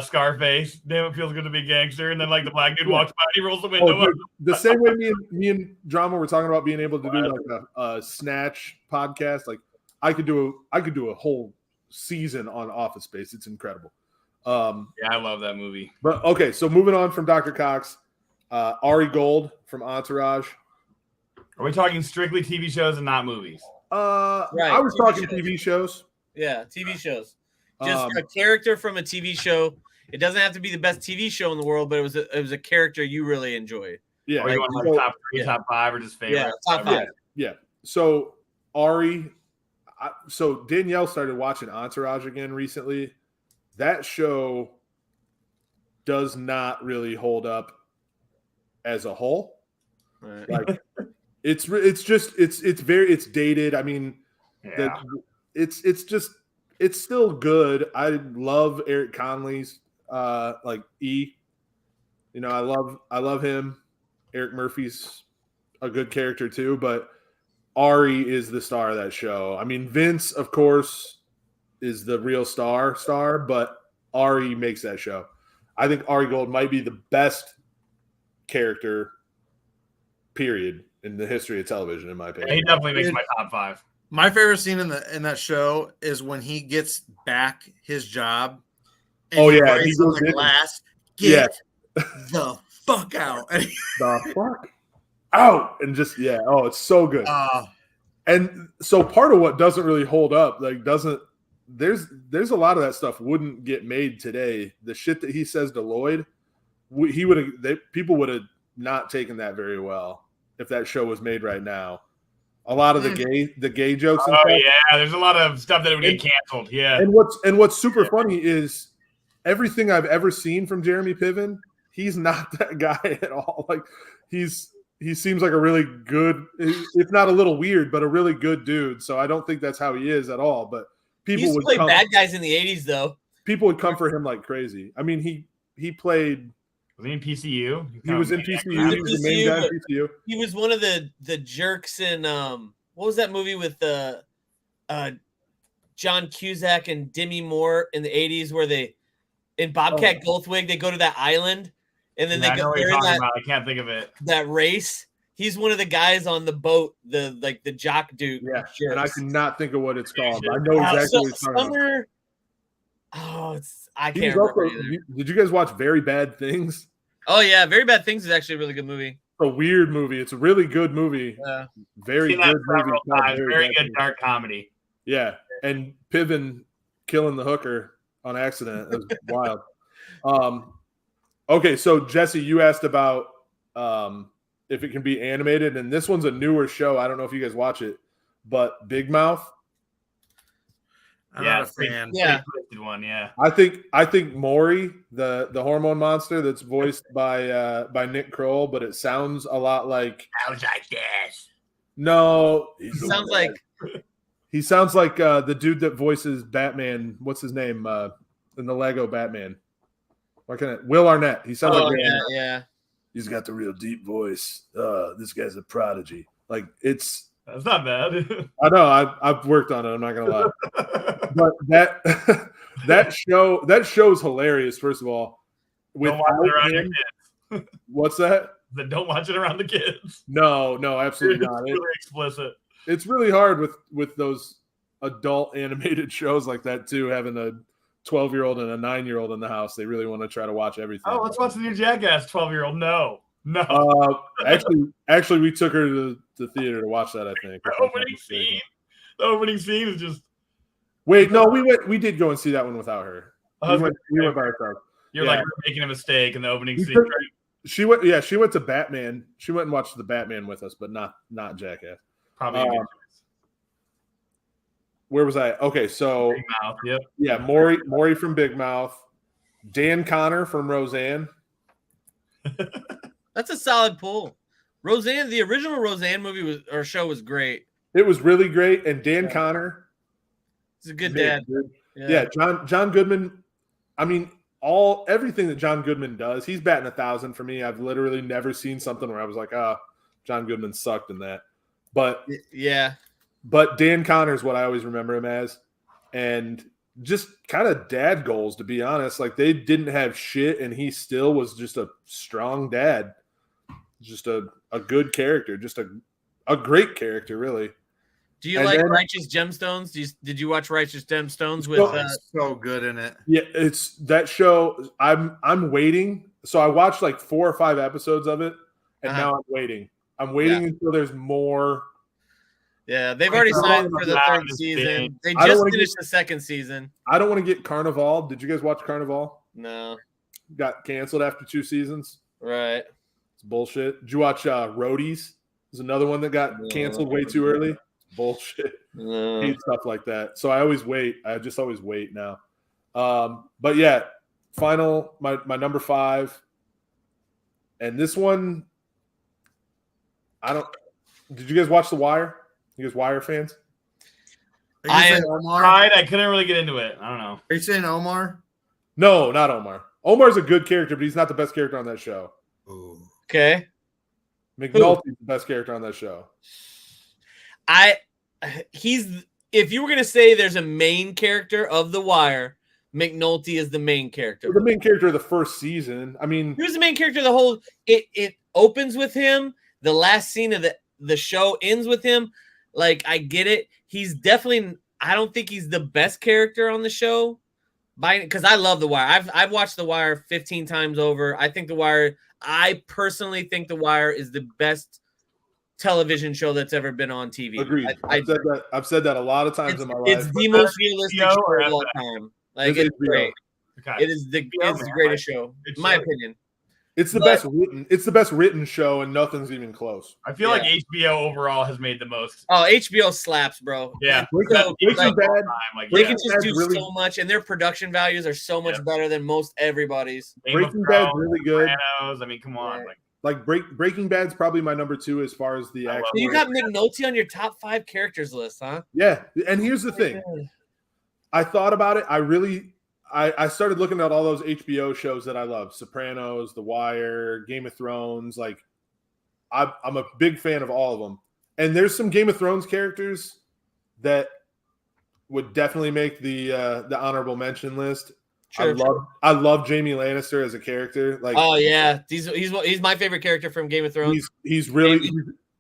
Scarface. Damn, it feels good to be gangster. And then like the black dude walks by, he rolls the window up. The same way me and Drama were talking about being able to do like a Snatch podcast. Like I could do a whole season on Office Space. It's incredible. I love that movie. But okay, so moving on from Dr. Cox, Ari Gold from Entourage. Are we talking strictly TV shows and not movies? I was talking TV shows. Yeah, TV shows. Just a character from a TV show. It doesn't have to be the best TV show in the world, but it was a character you really enjoyed. Yeah. Or you want like top 3, top 5, or just favorite? Yeah, top 5. Yeah. so Ari, so Danielle started watching Entourage again recently. That show does not really hold up as a whole. Right. Like it's dated. I mean, it's still good. I love Eric Conley's like E. You know, I love him. Eric Murphy's a good character too, but Ari is the star of that show. I mean, Vince, of course, is the real star, but Ari makes that show. I think Ari Gold might be the best character, period, in the history of television, in my opinion. He definitely makes my top 5. My favorite scene in that show is when he gets back his job. And he goes on the glass. Get the fuck out! The fuck out! And just it's so good. And so part of what doesn't really hold up, there's a lot of that stuff wouldn't get made today. The shit that he says to Lloyd, people would have not taken that very well if that show was made right now. A lot of the gay jokes. Oh yeah, there's a lot of stuff that would get canceled. Yeah. And what's super funny is everything I've ever seen from Jeremy Piven, he's not that guy at all. Like he seems like a really good, if not a little weird, but a really good dude. So I don't think that's how he is at all. But people would play bad guys in the 80s though. People would come for him like crazy. I mean, he played. Was he in PCU? He was in PCU. He was the main guy in PCU. He was one of the jerks in what was that movie with John Cusack and Demi Moore in the 80s where they in Bobcat Goldthwait they go to that island and then I know what you're talking about. I can't think of it. That race. He's one of the guys on the boat, the jock dude. Yeah, jerks. and I cannot think of what it's called. I know exactly what it's talking about. I can't remember either. Did you guys watch Very Bad Things? Oh yeah, Very Bad Things is actually a really good movie. A weird movie. It's a really good movie. Yeah. Very good movie. Very good dark comedy. Yeah, and Piven killing the hooker on accident. It was wild. Okay, so Jesse, you asked about if it can be animated, and this one's a newer show. I don't know if you guys watch it, but Big Mouth. I'm not a fan. Yeah, one. Yeah, I think Maury, the hormone monster, that's voiced by Nick Kroll, but it sounds a lot like. Sounds like this. No, he sounds like the dude that voices Batman. What's his name in the Lego Batman? Will Arnett. He sounds like yeah. He's got the real deep voice. This guy's a prodigy. Like that's not bad. I know. I've worked on it. I'm not gonna lie. But that show is hilarious. First of all, don't watch it around your kids. What's that? Don't watch it around the kids. No, absolutely not. It's really explicit. It's really hard with those adult animated shows like that too. Having a 12-year-old and a 9-year-old in the house, they really want to try to watch everything. Oh, let's watch the new Jackass. 12-year-old. No. Actually, we took her to the theater to watch that. I think The opening scene is just. Wait, no, we did go and see that one without her. We went by ourselves. You're like we're making a mistake in the opening scene. She went to Batman. She went and watched the Batman with us, but not Jackass. Probably. Where was I? Okay, so Big Mouth. Yep. Yeah, Maury from Big Mouth, Dan Connor from Roseanne. That's a solid pull. Roseanne, the original Roseanne movie show was great. It was really great, and Dan Connor. He's a good dad. Yeah, John Goodman. I mean, everything that John Goodman does, he's batting 1,000 for me. I've literally never seen something where I was like, John Goodman sucked in that. But yeah. But Dan Connor is what I always remember him as. And just kind of dad goals, to be honest. Like, they didn't have shit, and he still was just a strong dad. Just a good character. Just a great character, really. Do you like Righteous Gemstones? Did you watch Righteous Gemstones with so good in it? Yeah, it's that show. I'm waiting. So I watched like 4 or 5 episodes of it, and now I'm waiting. I'm waiting until there's more. Yeah, they've already signed for the 3rd season. They just finished the 2nd season. I don't want to get Carnival. Did you guys watch Carnival? No. Got canceled after 2 seasons. Right. It's bullshit. Did you watch Roadies? There's another one that got canceled way too early. Bullshit. Hate stuff like that. So I always wait. I just always wait now. But yeah, final my number 5. And this one, did you guys watch The Wire? You guys Wire fans? Are you saying Omar? I couldn't really get into it. I don't know. Are you saying Omar? No, not Omar. Omar's a good character, but he's not the best character on that show. Ooh. Okay. McNulty's the best character on that show. If you were gonna say there's a main character of The Wire, McNulty is the main character. The main character of the first season. I mean, he was the main character of the whole. It opens with him. The last scene of the show ends with him. Like, I get it. He's definitely. I don't think he's the best character on the show, because I love The Wire. I've watched The Wire 15 times over. I think The Wire. I personally think The Wire is the best television show that's ever been on TV. Agreed. I've said that a lot of times in my life. It's the most realistic show of all time. Like, it's great. Okay. It's the greatest show, in my opinion. It's the best written. It's the best written show, and nothing's even close. I feel like HBO overall has made the most. Oh, HBO slaps, bro. Yeah, Breaking Bad. They can just do so much, and their production values are so much better than most everybody's. Breaking Bad's really good. Sopranos, I mean, come on. Like Breaking Bad's probably my number 2 as far as the actual. So you got McNulty on your top 5 characters list, huh? Yeah, and here's the thing. I thought about it. I started looking at all those HBO shows that I love: Sopranos, The Wire, Game of Thrones. Like, I'm a big fan of all of them. And there's some Game of Thrones characters that would definitely make the honorable mention list. Sure, I love Jaime Lannister as a character. Like, oh yeah, he's my favorite character from Game of Thrones. He's really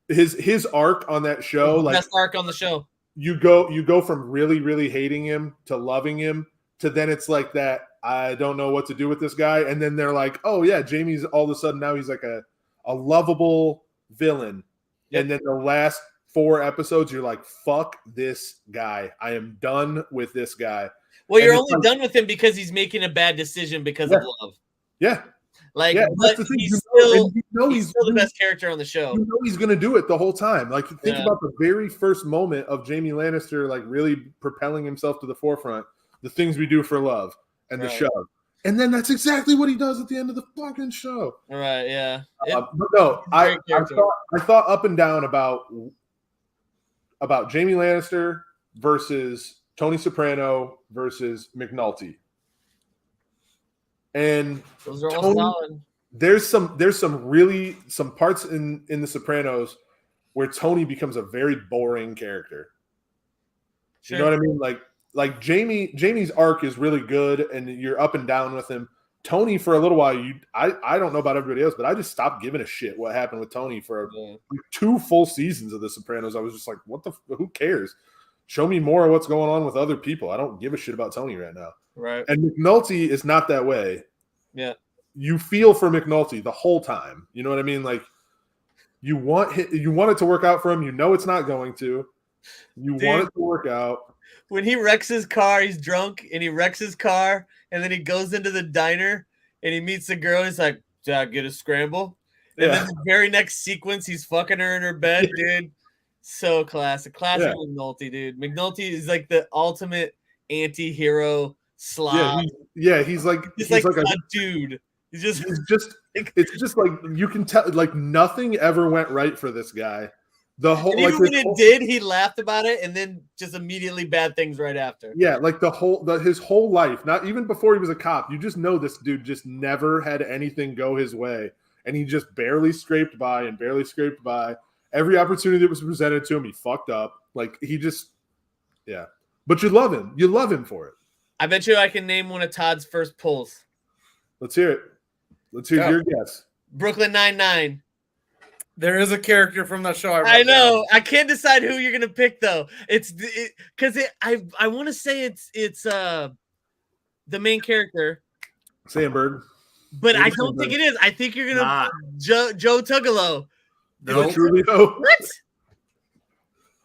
his arc on that show. Like, best arc on the show. You go from really, really hating him to loving him to then it's like that, I don't know what to do with this guy. And then they're like, oh yeah, Jamie's all of a sudden now he's like a lovable villain. Yep. And then the last 4 episodes, you're like, fuck this guy. I am done with this guy. Well, you're only done with him because he's making a bad decision because of love. Yeah. Like, but he's still the best character on the show. You know he's going to do it the whole time. Like, think about the very first moment of Jaime Lannister, like, really propelling himself to the forefront. The things we do for love and the show. And then that's exactly what he does at the end of the fucking show. All right, yeah. But no, I thought up and down about Jaime Lannister versus Tony Soprano versus McNulty. And those are all solid. There's some parts in the Sopranos where Tony becomes a very boring character. Sure. You know what I mean? Like Jamie's arc is really good, and you're up and down with him. Tony, for a little while, I don't know about everybody else, but I just stopped giving a shit what happened with Tony for 2 full seasons of The Sopranos. I was just like, who cares? Show me more of what's going on with other people. I don't give a shit about Tony right now. Right. And McNulty is not that way. Yeah. You feel for McNulty the whole time. You know what I mean? Like, you want it to work out for him. You know it's not going to. You want it to work out. When he wrecks his car, he's drunk, and he wrecks his car, and then he goes into the diner, and he meets the girl. He's like, "Did I get a scramble?" And then the very next sequence, he's fucking her in her bed, dude. So classic McNulty, dude. McNulty is like the ultimate anti-hero slob. He's like a dude. It's just like, you can tell, like, nothing ever went right for this guy. The whole, and even when it did, he laughed about it, and then just immediately bad things right after. Yeah, like his whole life, not even before he was a cop. You just know this dude just never had anything go his way, and he just barely scraped by. Every opportunity that was presented to him, he fucked up. Like, he just, But you love him. You love him for it. I bet you I can name one of Todd's first pulls. Let's hear it. Let's hear your guess. Brooklyn Nine-Nine. There is a character from that show. I know. I can't decide who you're gonna pick though. I want to say it's the main character, Sandberg, but I don't think it is. I think you're gonna Joe Tugalo. No, Trulio. What?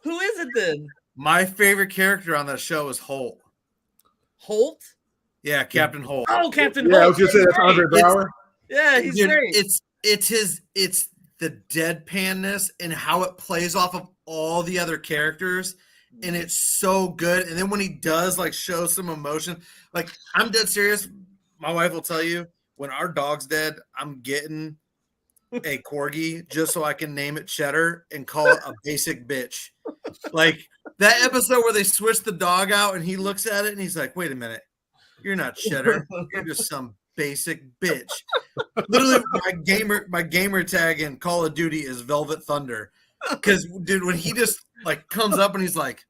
Who is it then? My favorite character on that show is Holt. Holt? Yeah, Captain Holt. Oh, Captain Holt. Holt. I was gonna say that's Andre Brower. Yeah, he's great. It's the deadpanness and how it plays off of all the other characters, and it's so good. And then when he does like show some emotion, like I'm dead serious. My wife will tell you when our dog's dead, I'm getting a corgi just so I can name it Cheddar and call it a basic bitch. Like that episode where they switch the dog out and he looks at it and he's like, wait a minute, you're not Cheddar, you're just some basic bitch. Literally my gamer tag in Call of Duty is Velvet Thunder. Because dude, when he just like comes up and he's like,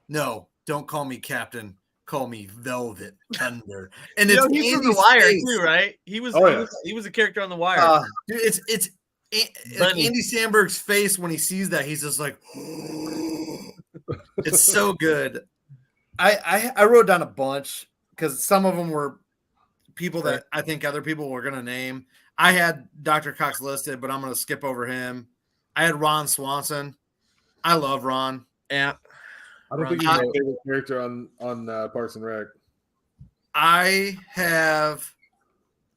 no, don't call me Captain, call me Velvet Thunder. And You it's know, he's from Andy's The Wire face. too, right? He was, Oh, he yeah. was he was a character on The Wire. Dude, it's like Bundy. Andy Samberg's face when he sees that. He's just like, it's so good. I wrote down a bunch because some of them were people that I think other people were gonna name. I had Dr. Cox listed, but I'm gonna skip over him. I had Ron Swanson. I love Ron. Yeah. I don't think he's my favorite character on Parks and Rec. I have,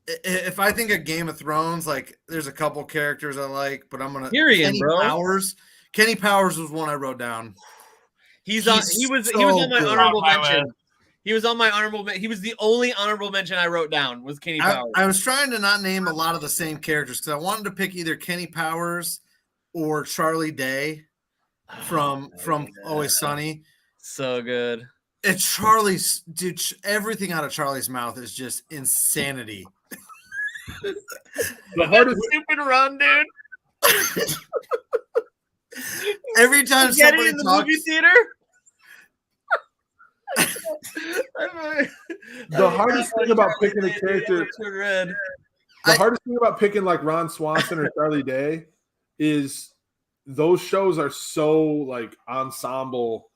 if I think of Game of Thrones, like there's a couple characters I like, but I'm gonna Tyrion, bro. Powers. Kenny Powers was one I wrote down. He was on my good. honorable Top mention. He was on my honorable mention. He was the only honorable mention I wrote down was Kenny Powers. I was trying to not name a lot of the same characters because I wanted to pick either Kenny Powers or Charlie Day from Always Sunny. So good. It's Charlie's, dude. Everything out of Charlie's mouth is just insanity. The hardest Stupid run, dude. Every time Get somebody it in the talks, movie theater. the hardest thing about picking a character, Red. the hardest thing about picking like Ron Swanson or Charlie Day is those shows are so like ensemble.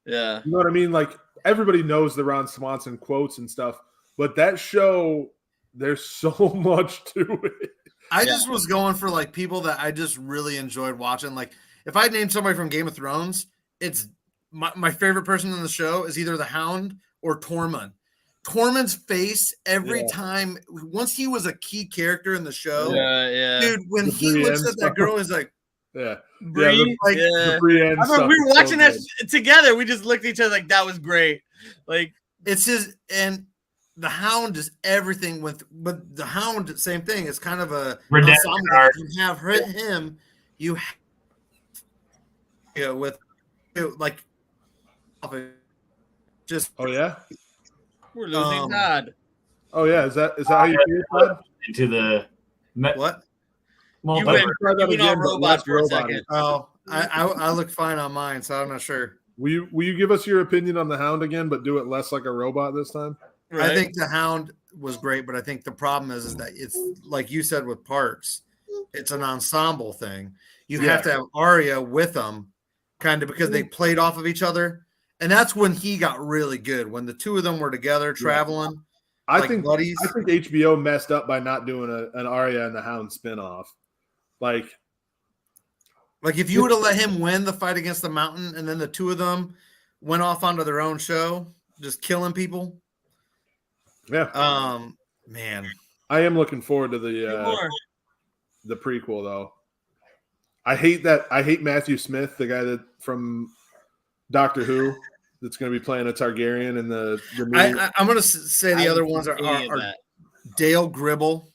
Yeah. You know what I mean? Like everybody knows the Ron Swanson quotes and stuff, but that show, there's so much to it. I just was going for like people that I just really enjoyed watching. Like if I named somebody from Game of Thrones, it's my favorite person in the show is either the Hound or Tormund. Tormund's face every time, once he was a key character in the show, dude, when he looks at that girl, he's like, yeah. Bree, like, The Brienne I remember stuff we is were watching so that good. together. We just looked at each other like that was great. Like it's his, and the Hound is everything but the Hound, same thing. It's kind of a Redemption ensemble. arc. You have him, you know, with like just Oh yeah. we're losing Todd. Oh yeah. Is that how you feel, Todd? Into the what? You multiverse. went, Try that you went again, on but robots less for a robot-y. second. Oh, I look fine on mine, so I'm not sure. Will you give us your opinion on the Hound again, but do it less like a robot this time? Right? I think the Hound was great, but I think the problem is that it's like you said with Parks, it's an ensemble thing. You have to have Arya with them, kind of because they played off of each other, and that's when he got really good. When the two of them were together traveling, I think buddies. I think HBO messed up by not doing an Arya and the Hound spinoff. Like if you would have let him win the fight against the Mountain, and then the two of them went off onto their own show, just killing people. yeah, Man, I am looking forward to More. the prequel though. I hate Matthew Smith, the guy that from Doctor Who, that's going to be playing a Targaryen in the new. I'm going to say the other ones are that. Dale Gribble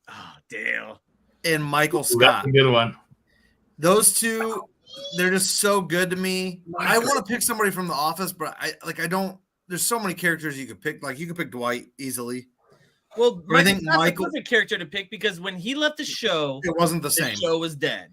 Oh, Dale. and Michael That's Scott. a good one. Those two, they're just so good to me. I want to pick somebody from The Office, but I don't. There's so many characters you could pick. Like you could pick Dwight easily. Well, I think Scott's Michael- the perfect character to pick because when he left the show, It wasn't the the same. show was dead.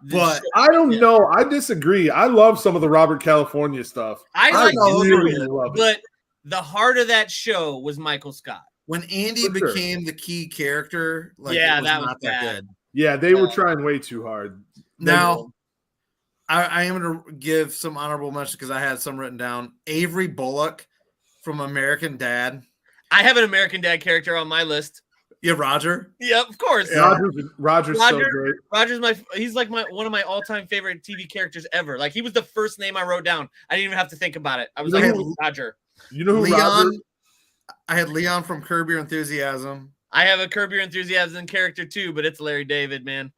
The But show- I don't know. I disagree. I love some of the Robert California stuff. I I like know, it, really too, love it. but the heart of that show was Michael Scott. when Andy For sure. became the key character, like Yeah, it was that was not that bad. good. Yeah, they were trying way too hard. Now, I am going to give some honorable mentions because I had some written down. Avery Bullock from American Dad. I have an American Dad character on my list. Yeah, Roger. Yep, of course. Yeah. Roger's so Roger- great. Roger's he's like one of my all-time favorite TV characters ever. Like he was the first name I wrote down. I didn't even have to think about it. I was You like, know "Who's Roger." You know who Leon. Roger? I had Leon from Curb Your Enthusiasm. I have a Curb Your Enthusiasm character too, but it's Larry David, man.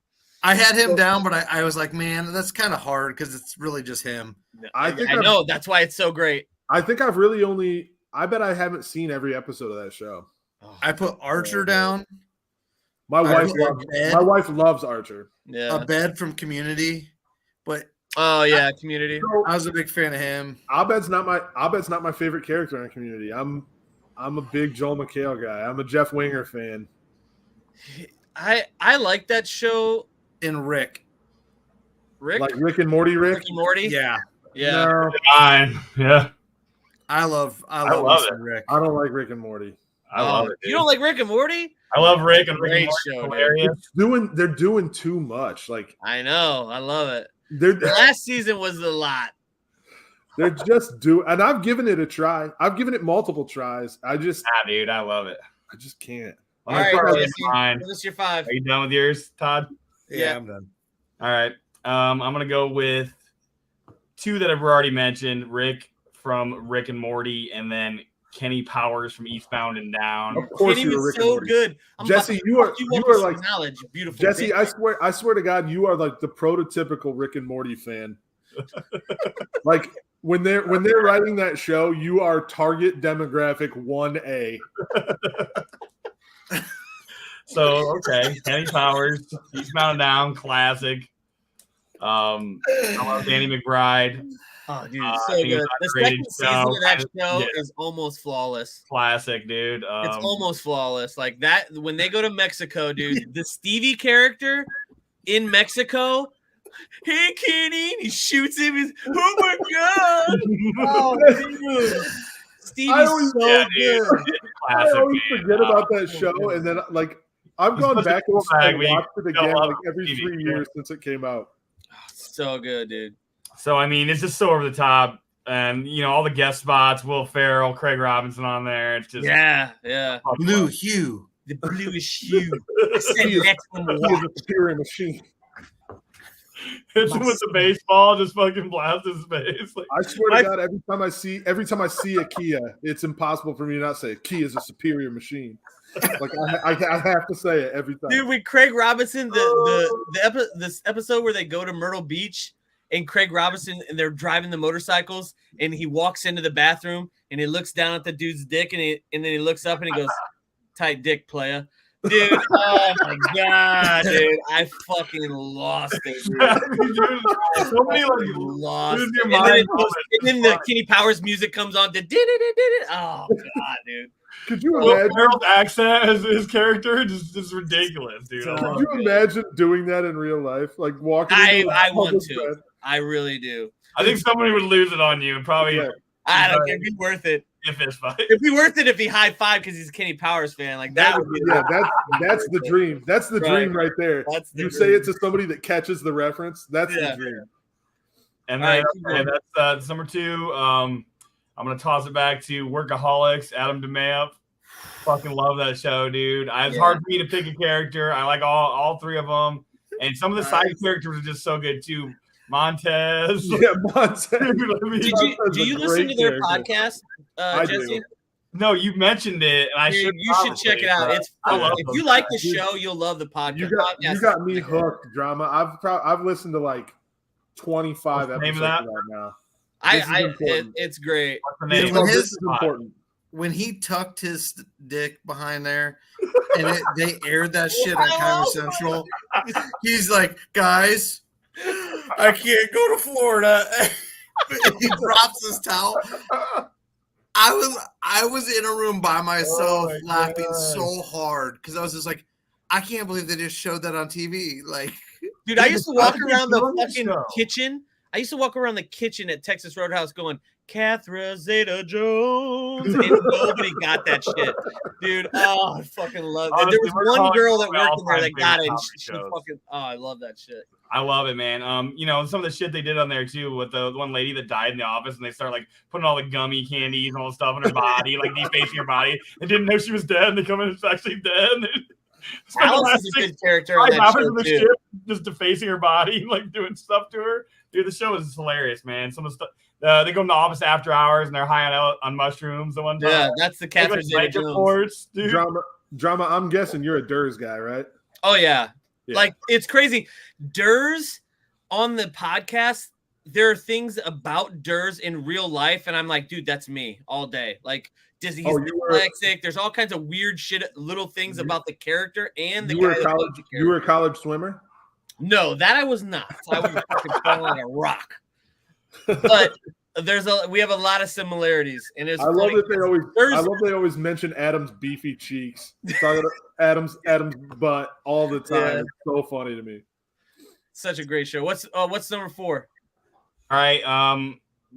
I had him down, but I was like, man, that's kind of hard because it's really just him. I know. That's why it's so great. I think I've really only. I bet I haven't seen every episode of that show. I put Archer down. My wife loves Archer. Yeah. Abed from Community, but Community. I was a big fan of him. Abed's not my favorite character in Community. I'm a big Joel McHale guy. I'm a Jeff Winger fan. I like that show. In Rick, like Rick and Morty. Rick and Morty. Yeah. No. Yeah. I love it. Rick. I don't like Rick and Morty. I love it. Dude. You don't like Rick and Morty? I love Rick and Great Morty. show, Hilarious. They're doing too much. Like I know. I love it. The last season was a lot. They're just and I've given it a try. I've given it multiple tries. Dude, I love it. I just can't. All right, give us your 5. Are you done with yours, Todd? Yeah, I'm done. All right. I'm gonna go with 2 that I've already mentioned: Rick from Rick and Morty, and then Kenny Powers from Eastbound and Down. Of course, Kenny was so good. Jesse, you are like knowledge, beautiful. Jesse, I swear to God, you are like the prototypical Rick and Morty fan. Like when they're writing that show, you are target demographic 1A. So okay, Kenny Powers, Eastbound and Down, classic. I love Danny McBride. Oh, dude, so good. The second season of that show is almost flawless. Classic, dude. It's almost flawless. Like that when they go to Mexico, dude. The Stevie character in Mexico. Hey, Kenny! And he shoots him. He's, oh my god! Oh, dude. Stevie's so good. I always forget about that show, and then like I've gone back and watched it again like every 3 years since it came out. So good, dude. So I mean, it's just so over the top, and all the guest spots: Will Ferrell, Craig Robinson on there. It's just Blue hue, the bluish hue. He is a superior machine. Hits him with the baseball, just fucking blast his face. Like, I swear to God, every time I see a Kia, it's impossible for me to not say Kia is a superior machine. Like I have to say it every time. Dude, with Craig Robinson, this episode where they go to Myrtle Beach and Craig Robinson and they're driving the motorcycles and he walks into the bathroom and he looks down at the dude's dick and then he looks up and he goes, "Tight dick, playa." Dude, oh my god, dude, I fucking lost it. Dude. So many lost it. And then the Kenny Powers music comes on. Oh god, dude. Could you imagine Harold's accent as his character? Just ridiculous, dude. Could you imagine doing that in real life? Like walking. I want to. I really do. I think somebody would lose it on you. Probably. Yeah. I don't think it'd be worth it. It'd be worth it if he high five because he's a Kenny Powers fan. Like that would be. Yeah, that's the dream. That's the dream right there. That's the you dream. Say it to somebody that catches the reference. That's the dream. And then that's number 2. I'm gonna toss it back to Workaholics. Adam DeMeo. Fucking love that show, dude. It's hard for me to pick a character. I like all 3 of them, and some of the side characters are just so good too. Montez. Yeah, Montez. Do you listen to their podcast, Jesse? Do. No, you mentioned it, and you should check it out. It's fun. If you like the show, you'll love the podcast. You got me hooked, Drama. I've listened to like 25 episodes right now. It's great. This is important. When he tucked his dick behind there, and they aired that shit on Comedy Central, he's like, "Guys, I can't go to Florida." He drops his towel. I was in a room by myself laughing so hard because I was just like, I can't believe they just showed that on TV. Like, dude, I used to walk around the fucking kitchen. I used to walk around the kitchen at Texas Roadhouse going, Catherine Zeta-Jones, and nobody got that shit, dude. Oh, I fucking love it. There was one girl that worked in there that got it. And she fucking, I love that shit. I love it, man. Some of the shit they did on there too with the one lady that died in the office, and they start like putting all the gummy candies and all the stuff in her body, like defacing her body, and didn't know she was dead. And they come in and it's actually dead. Alice is a good character on that show too. Ship, just defacing her body, like doing stuff to her. Dude, the show is hilarious, man. Some of the stuff. They go in the office after hours and they're high on mushrooms. The one time. Yeah, that's the Catherine Zeta-Jones. Drama. I'm guessing you're a Durs guy, right? Oh yeah. Yeah. Like, it's crazy. Durs on the podcast, there are things about Durs in real life, and I'm like, dude, that's me all day. Like, he's dyslexic. There's all kinds of weird shit, little things about the character and the You guy were a that college. plays the You were a character. college swimmer. No, that I was not. I would fucking fall on a rock. But we have a lot of similarities, and it's. I love funny. that they always mention Adam's beefy cheeks. Talking about Adam's butt all the time. Yeah. It's so funny to me. Such a great show. What's number 4? All right,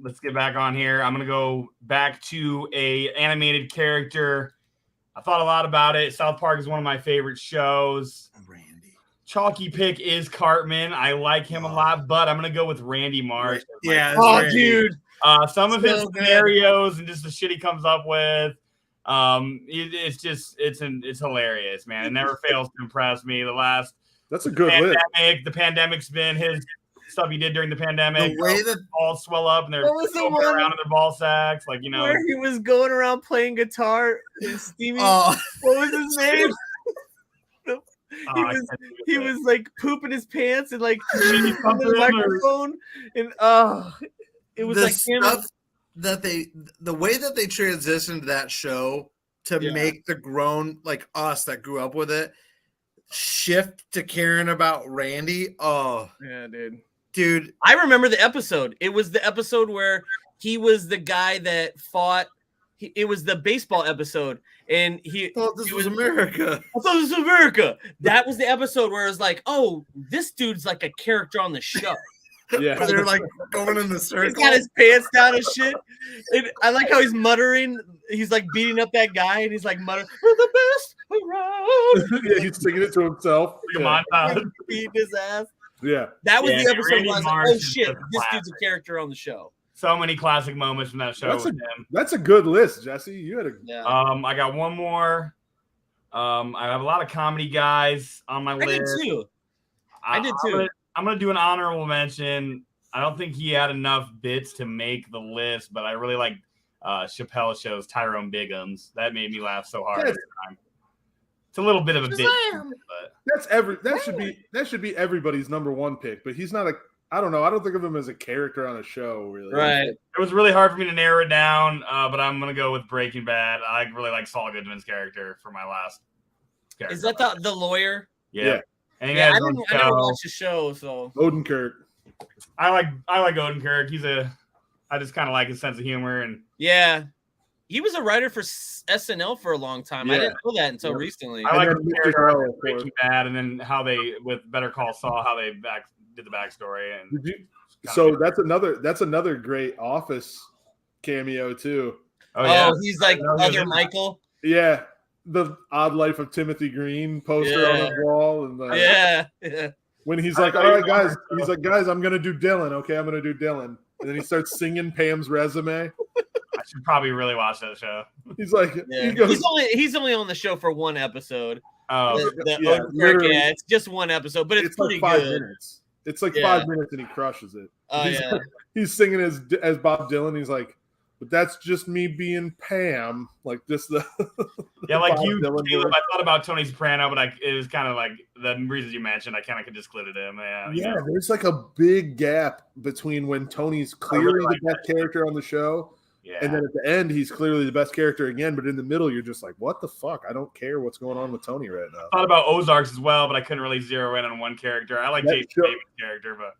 let's get back on here. I'm gonna go back to a animated character. I thought a lot about it. South Park is one of my favorite shows. Randy. Chalky pick is Cartman. I like him a lot, but I'm gonna go with Randy Marsh. Yeah. Oh, Randy. dude. Some of his So good. scenarios and just the shit he comes up with. It's hilarious, man. It never fails to impress me. That's a good list. The pandemic's been his stuff he did during the pandemic. The way that all swell up and they're What was the moving one around in their ball sacks, like Where he was going around playing guitar and Stevie. oh, What was his name? I He was like pooping his pants and like Shitty on the something or- microphone, and it was the like him. stuff that the way that they transitioned that show to Yeah. make the grown like us that grew up with it shift to caring about Randy. Oh, Yeah, dude. I remember the episode. It was the episode where he was the guy that fought. It was the baseball episode, and I thought this was America. I thought this was America. That was the episode where it was like, oh, this dude's like a character on the show. Yeah. They're like going in the He's circle. got his pants down and shit. And I like how he's muttering. He's like beating up that guy, and he's like muttering, "We're the best around." Yeah, he's singing it to himself. Come Yeah. on, Beating his ass. Yeah. That was Yeah, the episode Randy where I was like, Marsh oh is shit, just a this dude's a classic. character on the show. so many classic moments from that show That's with him. That's a good list, Jesse. You had a Yeah. I got one more. I have a lot of comedy guys on my I did list. too. I did too. I'm gonna do an honorable mention. I don't think he had enough bits to make the list, but I really like Chappelle Show's Tyrone Biggums. That made me laugh so hard every time. It's a little bit of a bit, but that should be everybody's number one pick, but he's not a I don't know. I don't think of him as a character on a show, really. Right. it was really hard for me to narrow it down. But I'm gonna go with Breaking Bad. I really like Saul Goodman's character for my last character. Is that the lawyer? Yeah. And he Yeah, has I his own never show. watched the show, so Odenkirk. I like Odenkirk. I just kind of like his sense of humor, and yeah. He was a writer for SNL for a long time. I Yeah. didn't know that until Yeah. recently. I like then the Mr. character Carroll, of of course. Breaking Bad, and then how they with Better Call Saul, how they did the backstory, and Did you, so that's another great Office cameo too. Oh, he's like I know he was other in that. Michael. Yeah, the Odd Life of Timothy Green poster on Yeah. the wall, and Yeah. when he's I like, know "All you right, guys," are, he's like, "Guys, I'm gonna do Dylan. Okay, I'm gonna do Dylan," and then he starts singing Pam's resume. I should probably really watch that show. He's like, Yeah. he goes, He's only on the show for one episode. Oh, The yeah, Odenkirk, literally. yeah, it's just one episode, but it's like pretty 5 good. minutes. It's like Yeah. 5 minutes, and he crushes it. Oh he's, yeah. he's singing as Bob Dylan. He's like, "But that's just me being Pam." Like just the yeah, like Bob you, Dylan Caleb, voice. I thought about Tony Soprano, but it was kind of like the reasons you mentioned. I kind of excluded him. Yeah, you Yeah, know. there's like a big gap between when Tony's clearly like the best character on the show, Yeah. and then at the end he's clearly the best character again. But in the middle, you're just like, "What the fuck? I don't care what's going on with Tony right now." thought about Ozarks as well, but I couldn't really zero in on one character. I like That Jason show- Bateman's character, but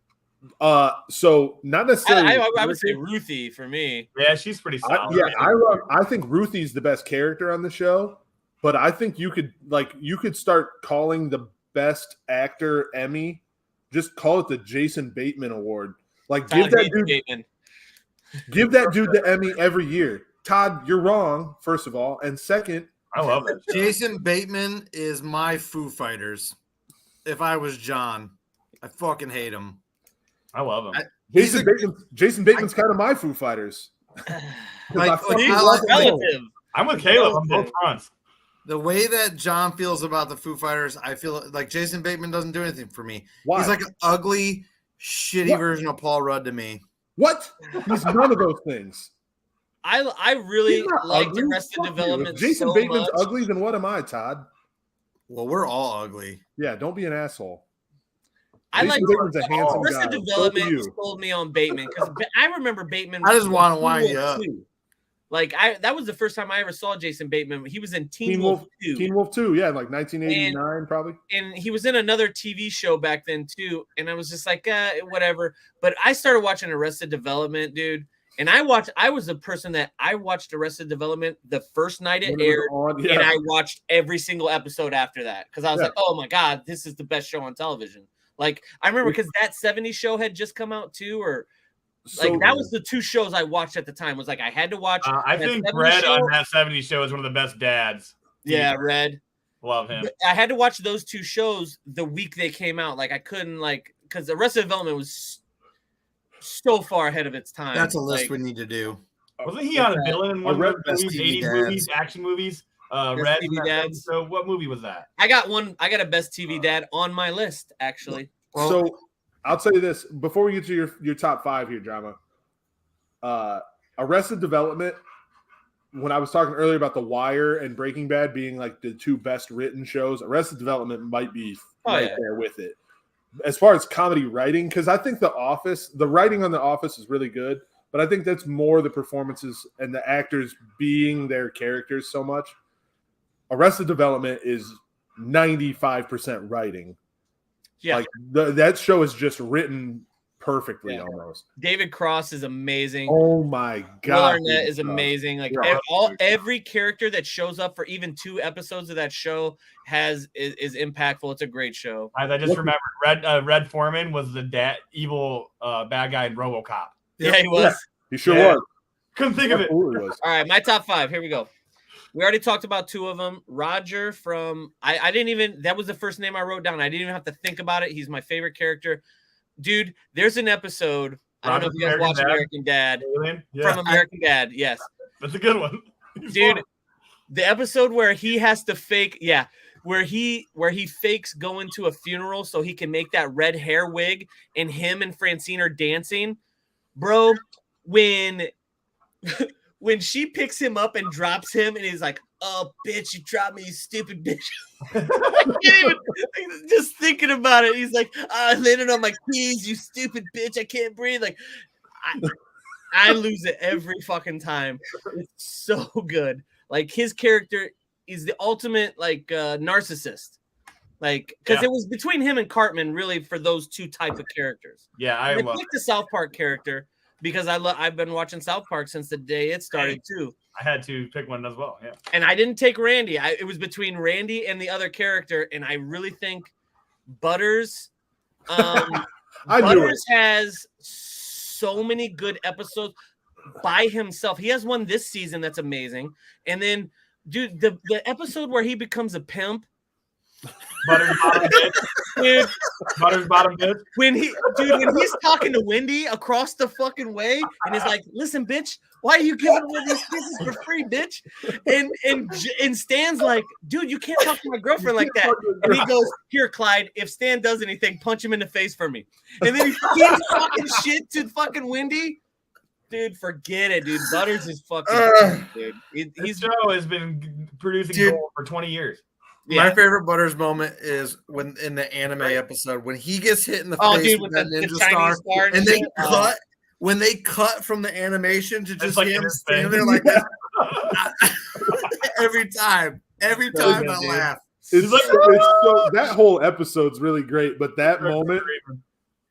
So not necessarily. I would say Ruthie for me. yeah, she's pretty solid. I think Ruthie's the best character on the show, but I think you could start calling the best actor Emmy, just call it the Jason Bateman Award. Like Todd Bateman. give that dude the Emmy every year. Todd, you're wrong, first of all, and second, I love it. Jason Bateman is my Foo Fighters. If I was John, I fucking hate him. I love him. Jason Bateman's kind of my Foo Fighters. 'Cause Like, I fucking I love like- him. Relative. I'm with Caleb on both fronts. The way that John feels about the Foo Fighters, I feel like Jason Bateman doesn't do anything for me. Why? He's like an ugly, shitty What? version of Paul Rudd to me. What? He's none of those things. I really He's not like ugly. Arrested Fuck you. Development If Jason so Bateman's much. ugly, then what am I, Todd? Well, we're all ugly. Yeah, don't be an asshole. I like Bateman's a handsome Arrested guy. Development sold me on Bateman because I remember Bateman. I just want to wind you up. Like that was the first time I ever saw Jason Bateman. He was in Teen Wolf 2. Teen Wolf 2, yeah, like 1989 probably. And he was in another TV show back then too. And I was just like, whatever. But I started watching Arrested Development, dude. And I was the person that I watched Arrested Development the first night it aired, and I watched every single episode after that because I was like, oh my God, this is the best show on television. Like I remember because that 70s show had just come out too, or like that was the two shows I watched at the time. Was like I had to watch. I think Red on that 70s show is one of the best dads. Yeah, Red. Love him. I had to watch those two shows the week they came out. Like I couldn't because Arrested Development was so far ahead of its time. That's a list we need to do. Wasn't he on a villain in one of the movies, 80s dads. movies, action movies? Red TV dads. So what movie was that? I got a best TV dad on my list actually. Well, so I'll tell you this before we get to your top 5 here, Drama. Arrested Development. When I was talking earlier about The Wire and Breaking Bad being like the two best written shows, Arrested Development might be there with it. As far as comedy writing, because I think the writing on The Office is really good, but I think that's more the performances and the actors being their characters so much. Arrested Development is 95% writing. Yeah, like that show is just written perfectly almost. David Cross is amazing. Oh my God, Will Arnett is amazing. Like every character that shows up for even 2 episodes of that show is impactful. It's a great show. I just remembered Red Foreman was the evil bad guy in RoboCop. Yeah, he was. Yeah, he sure was. Couldn't think of it. All right, my top 5. Here we go. We already talked about 2 of them. Roger from I didn't even that was the first name I wrote down. I didn't even have to think about it. He's my favorite character. Dude, there's an episode. I don't know if you guys watch American Dad. From American Dad, yes. That's a good one. Dude, the episode where he has to fake, where he fakes going to a funeral so he can make that red hair wig, and him and Francine are dancing. Bro, when she picks him up and drops him and he's like, oh, bitch, you dropped me, you stupid bitch. I can't even, just thinking about it. He's like, I landed on my keys, you stupid bitch. I can't breathe. Like, I lose it every fucking time. It's so good. Like, his character is the ultimate, narcissist. Like, because it was between him and Cartman, really, for those 2 type of characters. Yeah, I picked the South Park character because I've been watching South Park since the day it started, too. I had to pick one as well, yeah. And I didn't take Randy. It was between Randy and the other character, and I really think Butters. Butters has so many good episodes by himself. He has one this season that's amazing. And then, dude, the episode where he becomes a pimp. Butters bottom bitch. Dude, Butters bottom bitch. When he's talking to Wendy across the fucking way, and he's like, "Listen, bitch, why are you giving away these kisses for free, bitch?" And Stan's like, "Dude, you can't talk to my girlfriend like that." And he goes, "Here, Clyde, if Stan does anything, punch him in the face for me." And then he keeps talking shit to fucking Wendy. Dude, forget it, dude. Butters is fucking dude. His show has been producing gold for 20 years. My favorite Butters moment is when in the anime episode when he gets hit in the face with that ninja star, and they cut when they cut from the animation to just him standing there like that. every time I laugh. That whole episode's really great, but that moment,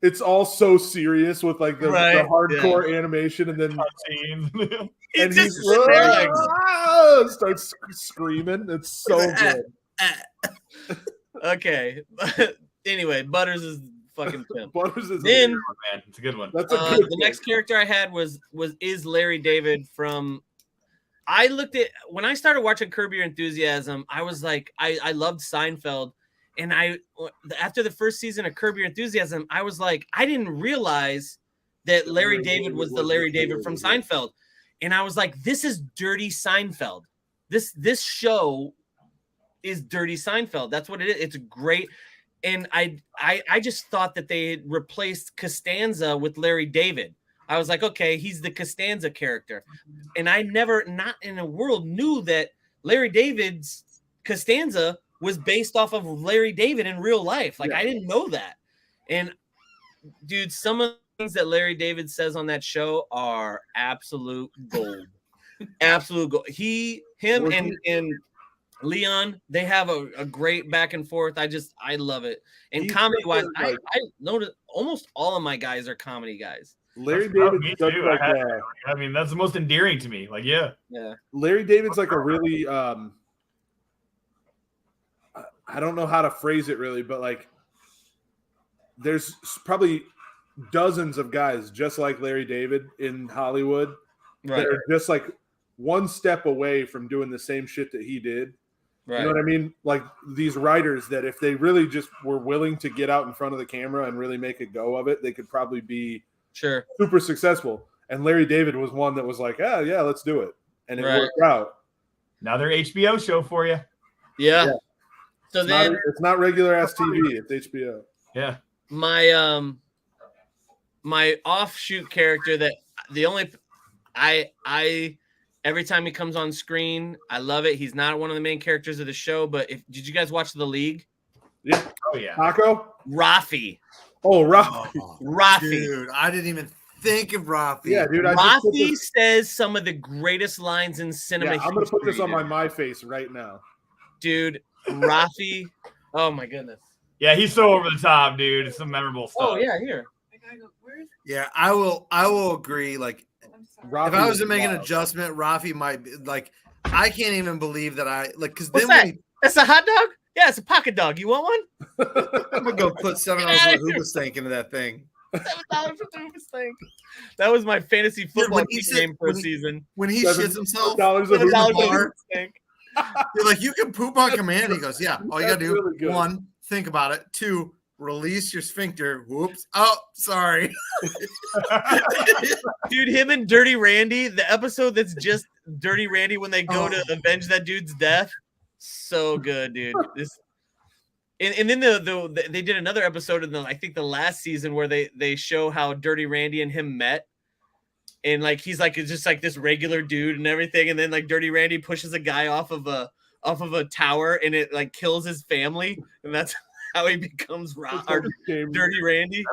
it's all so serious with like the hardcore animation, and then and he starts screaming. It's so good. Okay. Anyway, Butters is fucking pimp. Butters is man. It's a good one. That's a good the next character I had was Larry David from. I looked at when I started watching Curb Your Enthusiasm. I was like, I loved Seinfeld, and after the first season of Curb Your Enthusiasm, I was like, I didn't realize that Larry David was the Larry David from Seinfeld, and I was like, this is dirty Seinfeld. This show is dirty Seinfeld. That's what it is. It's great. And I just thought that they had replaced Costanza with Larry David. I was like, okay, he's the Costanza character. And I never, not in a world, knew that Larry David's Costanza was based off of Larry David in real life. Like Yeah. I didn't know that. And dude, some of the things that Larry David says on that show are absolute gold. Absolute gold. Him and Leon, they have a great back and forth. I love it. And comedy wise, I noticed almost all of my guys are comedy guys. Larry Me David's such too. like I mean, that's the most endearing to me. Like, yeah. Larry David's like a really I don't know how to phrase it really, but like there's probably dozens of guys just like Larry David in Hollywood that are just like one step away from doing the same shit that he did. Right. You know what I mean? Like these writers that if they really just were willing to get out in front of the camera and really make a go of it, they could probably be super successful. And Larry David was one that was like, yeah, let's do it. And it worked out. Another HBO show for you. Yeah. So it's not regular ass TV, it's HBO. Yeah. My offshoot character that the only I every time he comes on screen, I love it. He's not one of the main characters of the show, but did you guys watch The League? Yeah. Oh yeah. Taco? Rafi. Oh, Rafi. Rafi. Dude, I didn't even think of Rafi. Yeah, dude. Rafi says some of the greatest lines in cinema. Yeah, I'm going to put this on my face right now. Dude, Rafi. Oh, my goodness. Yeah, he's so over the top, dude. It's some memorable stuff. Oh, yeah, here. Yeah, I will agree. Like, Rafi if I was to make an adjustment, Rafi might be like, I can't even believe that because What's then that? That's a hot dog? Yeah, it's a pocket dog. You want one? I'm gonna go put $7 for the Hooba Stank into that thing. $7 for the Hooba Stank. That was my fantasy football game for a season. When he shits himself, $7 $7 Hooba Stank. You're like, you can poop on command. He goes, yeah. All you gotta do, really 1, think about it. 2, release your sphincter. Whoops. Oh, sorry. Dude, him and Dirty Randy, the episode that's just Dirty Randy when they go to avenge that dude's death. So good, dude. And then they did another episode in I think the last season where they show how Dirty Randy and him met. And like he's like just like this regular dude and everything, and then like Dirty Randy pushes a guy off of a tower and it like kills his family, and that's how he becomes Dirty Randy.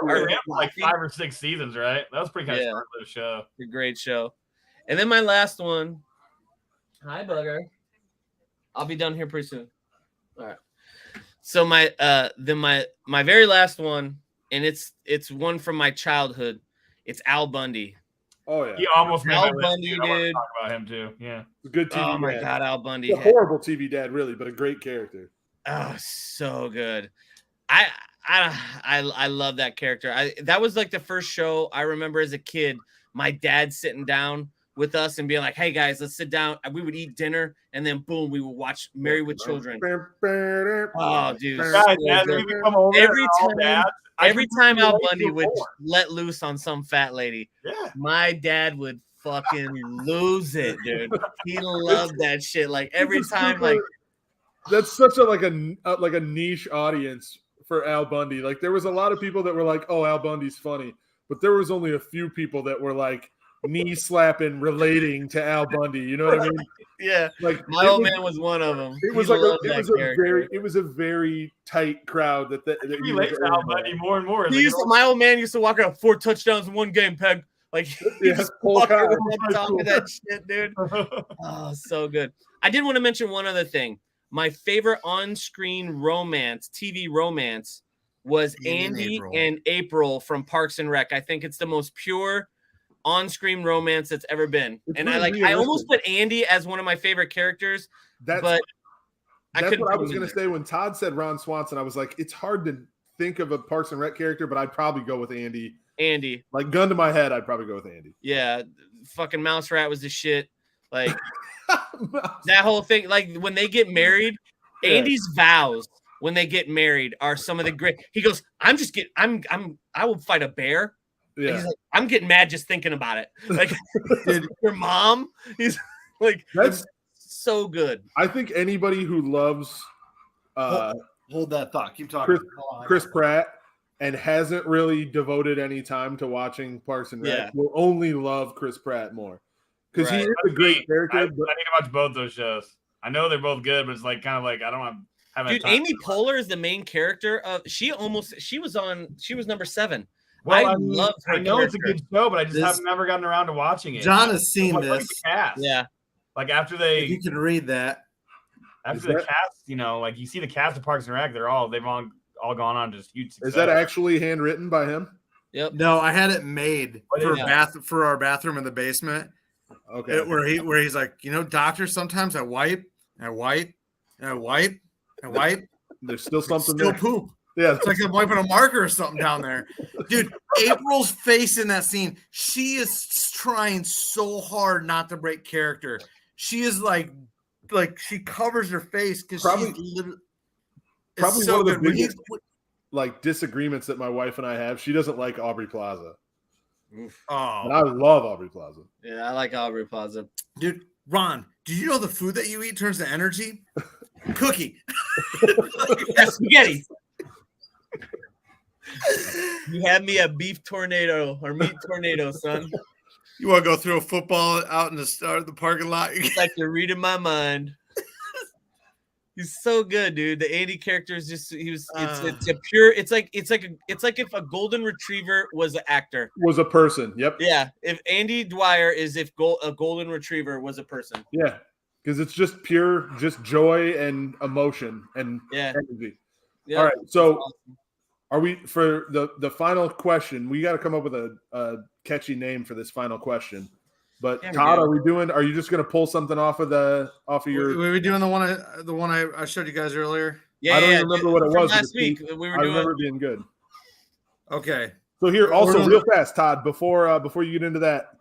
Like 5 or 6 seasons, right? That was pretty kind of smart for the show. A great show. And then my last one. Hi, Bugger. I'll be done here pretty soon. All right. So my very last one, and it's one from my childhood. It's Al Bundy. Oh yeah. He almost made Al my Bundy, list. I want to dude. talk about him too. Yeah. Good TV. Oh my dad. God, Al Bundy. A horrible TV dad, really, but a great character. Oh, so good. I love that character. That was like the first show I remember as a kid. My dad sitting down with us and being like, "Hey guys, let's sit down." We would eat dinner and then boom, we would watch Married with Children. Oh, dude. Guys, Every time Al Bundy would let loose on some fat lady, my dad would fucking lose it, dude. He loved that shit. Like every time, like that's such a niche audience for Al Bundy. Like there was a lot of people that were like, "Oh, Al Bundy's funny," but there was only a few people that were like knee slapping relating to Al Bundy. You know what I mean? Yeah. Like my old man was one of them. It was a very tight crowd that he relates to Al Bundy more and more. My old man used to walk around 4 touchdowns in one game, Peg. Like walk around on top of that shit, dude. Oh, so good. I did want to mention one other thing. My favorite on-screen romance, TV romance, was Andy and April from Parks and Rec. I think it's the most pure on-screen romance that's ever been. And I almost put Andy as one of my favorite characters, but that's what I was going to say when Todd said Ron Swanson. I was like, it's hard to think of a Parks and Rec character, but I'd probably go with Andy. Like gun to my head, I'd probably go with Andy. Yeah, fucking Mouse Rat was the shit. Like that whole thing. Like when they get married, Andy's vows when they get married are some of the great. He goes, I will fight a bear. Yeah. He's like, I'm getting mad just thinking about it. Like your mom. He's like, that's so good. I think anybody who loves hold that thought. Keep talking. Chris Pratt and hasn't really devoted any time to watching Parks and Rec will only love Chris Pratt more. Because he is a great character. I need to watch both those shows. I know they're both good, but it's like kind of like I don't haven't had Dude, time Amy to watch. Poehler is the main character of. She was number 7. Well, I mean, love her I know it's a character. good show, but I just This- have never gotten around to watching it. John has seen Like, look at this. the cast. Yeah. Like after If you they can read that. after the cast, you know, like you see the cast of Parks and Rec, they've all gone on just huge success. Is that actually handwritten by him? Yep. No, I had it made for Yeah. for our bathroom in the basement. Okay. Where he's like, doctor, sometimes I wipe, and I wipe, and I wipe, and I wipe. There's still something Still there. poop. Yeah. It's like I'm wiping a marker or something down there. Dude, April's face in that scene, she is trying so hard not to break character. She is like she covers her face because Probably- she's literally probably so one of the good. When biggest like disagreements that my wife and I have. She doesn't like Aubrey Plaza. And I love Aubrey Plaza. Yeah, I like Aubrey Plaza. Dude, Ron, did you know the food that you eat turns to energy? Cookie. That's spaghetti. You had me a beef tornado or meat tornado, son. You want to go throw a football out in the parking lot? It's like you're reading my mind. He's so good, dude. The Andy character is just it's a pure it's like if a golden retriever was an actor. Was a person. Yep. Yeah. If Andy Dwyer is a golden retriever was a person. Yeah. Because it's just pure, just joy and emotion and Yeah. energy. Yeah. All right. So are we for the final question? We got to come up with a catchy name for this final question. But Yeah, Todd, are you just going to pull something off of your? Were we doing the one I showed you guys earlier? Yeah, I don't even remember what it from was. last week. We were I remember doing it being good. Okay. So here, We're also doing- real fast, Todd. Before you get into that,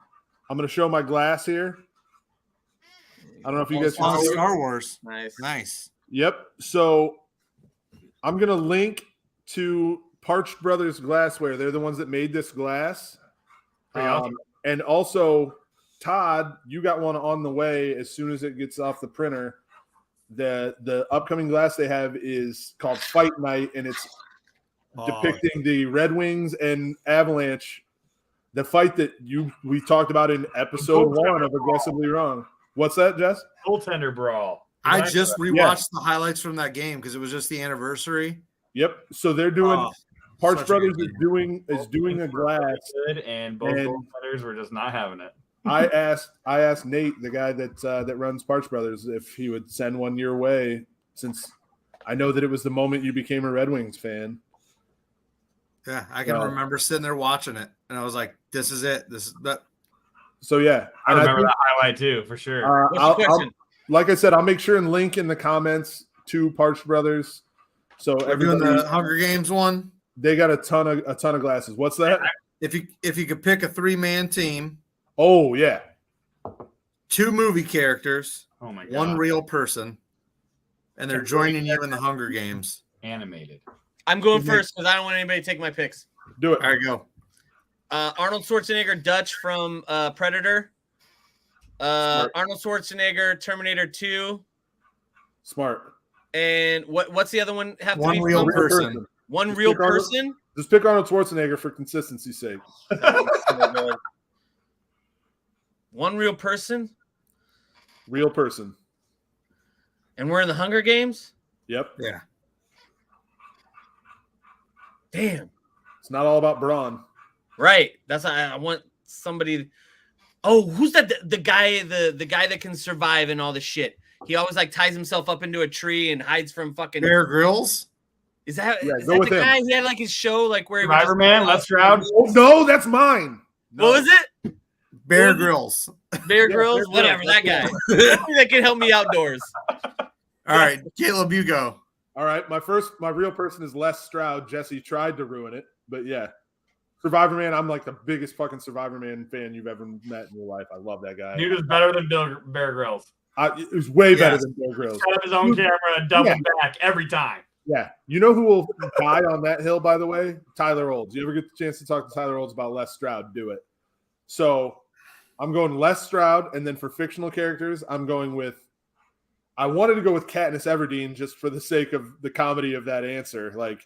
I'm going to show my glass here. I don't know if you guys can see it. Star Wars. nice. Yep. So I'm going to link to Parched Brothers Glassware. They're the ones that made this glass. Pretty awesome. And also, Todd, you got one on the way as soon as it gets off the printer. The upcoming glass they have is called Fight Night, and it's depicting the Red Wings and Avalanche, the fight that we talked about in episode 1 of Aggressively Wrong. What's that, Jess? Goaltender brawl. I just rewatched the highlights from that game because it was just the anniversary. Yep. So they're doing Parched such a Brothers good is doing a glass. Good, and both goaltenders were just not having it. I asked Nate, the guy that runs Parched Brothers, if he would send one your way, since I know that it was the moment you became a Red Wings fan. Yeah, I can remember sitting there watching it, and I was like, "This is it. This is that." So yeah, I and remember think, that highlight too, for sure. What's the question? like I said, I'll make sure and link in the comments to Parched Brothers. So We're doing everybody, the Hunger Games one. they got a ton of glasses. What's that? If you could pick a 3-man team, Oh yeah, 2 movie characters, Oh my god. 1 real person, and they're joining you in the Hunger Games. Animated. I'm going first because I don't want anybody to take my picks. do it. All right, go. Arnold Schwarzenegger, Dutch from Predator. Arnold Schwarzenegger, Terminator 2. Smart. And what's the other one have to 1 be real from? person. One Just real pick Arnold- person? Just pick Arnold Schwarzenegger for consistency's sake. One real person? Real person. And we're in the Hunger Games? Yep. Yeah. Damn. It's not all about brawn. Right. That's I want somebody. Oh, who's that? The guy that can survive and all this shit. He always like ties himself up into a tree and hides from fucking. Bear Grylls. Is that Yeah, is go that with the him. guy? He had like his show, like where he would Survivor just- Man, Les Stroud. Oh no, that's mine. What was it? Bear Grylls. Bear Yeah, Grylls, Bear whatever. Grylls, That guy that's that can help me outdoors. All right, Caleb, you go. All right, my real person is Les Stroud. Jesse tried to ruin it, but yeah. Survivor Man, I'm like the biggest fucking Survivor Man fan you've ever met in your life. I love that guy. Dude is better than Bear Grylls. It was way better Yes. than Bear Grylls. Set up his own camera and double Yeah. back every time. Yeah. You know who will die on that hill, by the way? Tyler Olds. You ever get the chance to talk to Tyler Olds about Les Stroud, do it. So I'm going Les Stroud, and then for fictional characters, I wanted to go with Katniss Everdeen just for the sake of the comedy of that answer. Like,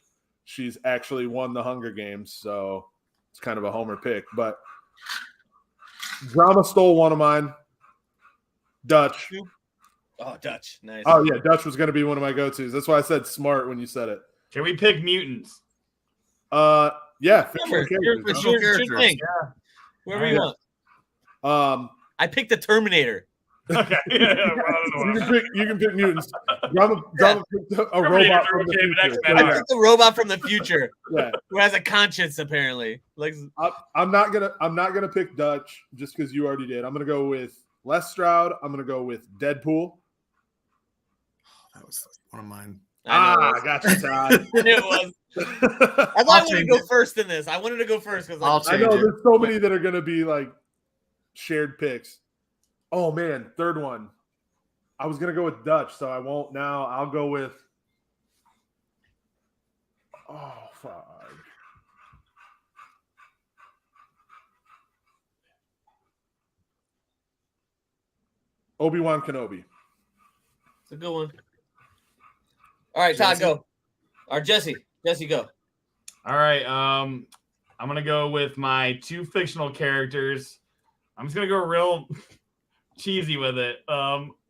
she's actually won the Hunger Games, so it's kind of a homer pick. But Drama stole one of mine. Dutch. Oh, Dutch. Nice. Oh yeah, Dutch was going to be one of my go-tos. That's why I said smart when you said it. Can we pick mutants? Yeah, fictional characters. Sure thing. Yeah. Whoever you want. I picked the Terminator. Okay. You can pick mutants. Drama picked a robot from the future. I picked the robot from the future. Yeah. Who has a conscience apparently. Like I'm not gonna pick Dutch just because you already did. I'm gonna go with Les Stroud. I'm gonna go with Deadpool. That was one of mine. I got you, Todd. It was. I wanted to go first in this. I wanted to go first because I know there's so many that are gonna be like shared picks. Oh man, third one. I was gonna go with Dutch, so I won't now. I'll go with. Oh fuck. Obi-Wan Kenobi. It's a good one. All right, Todd, go. Or Jesse, go. All right. I'm gonna go with my two fictional characters. I'm just gonna go real cheesy with it.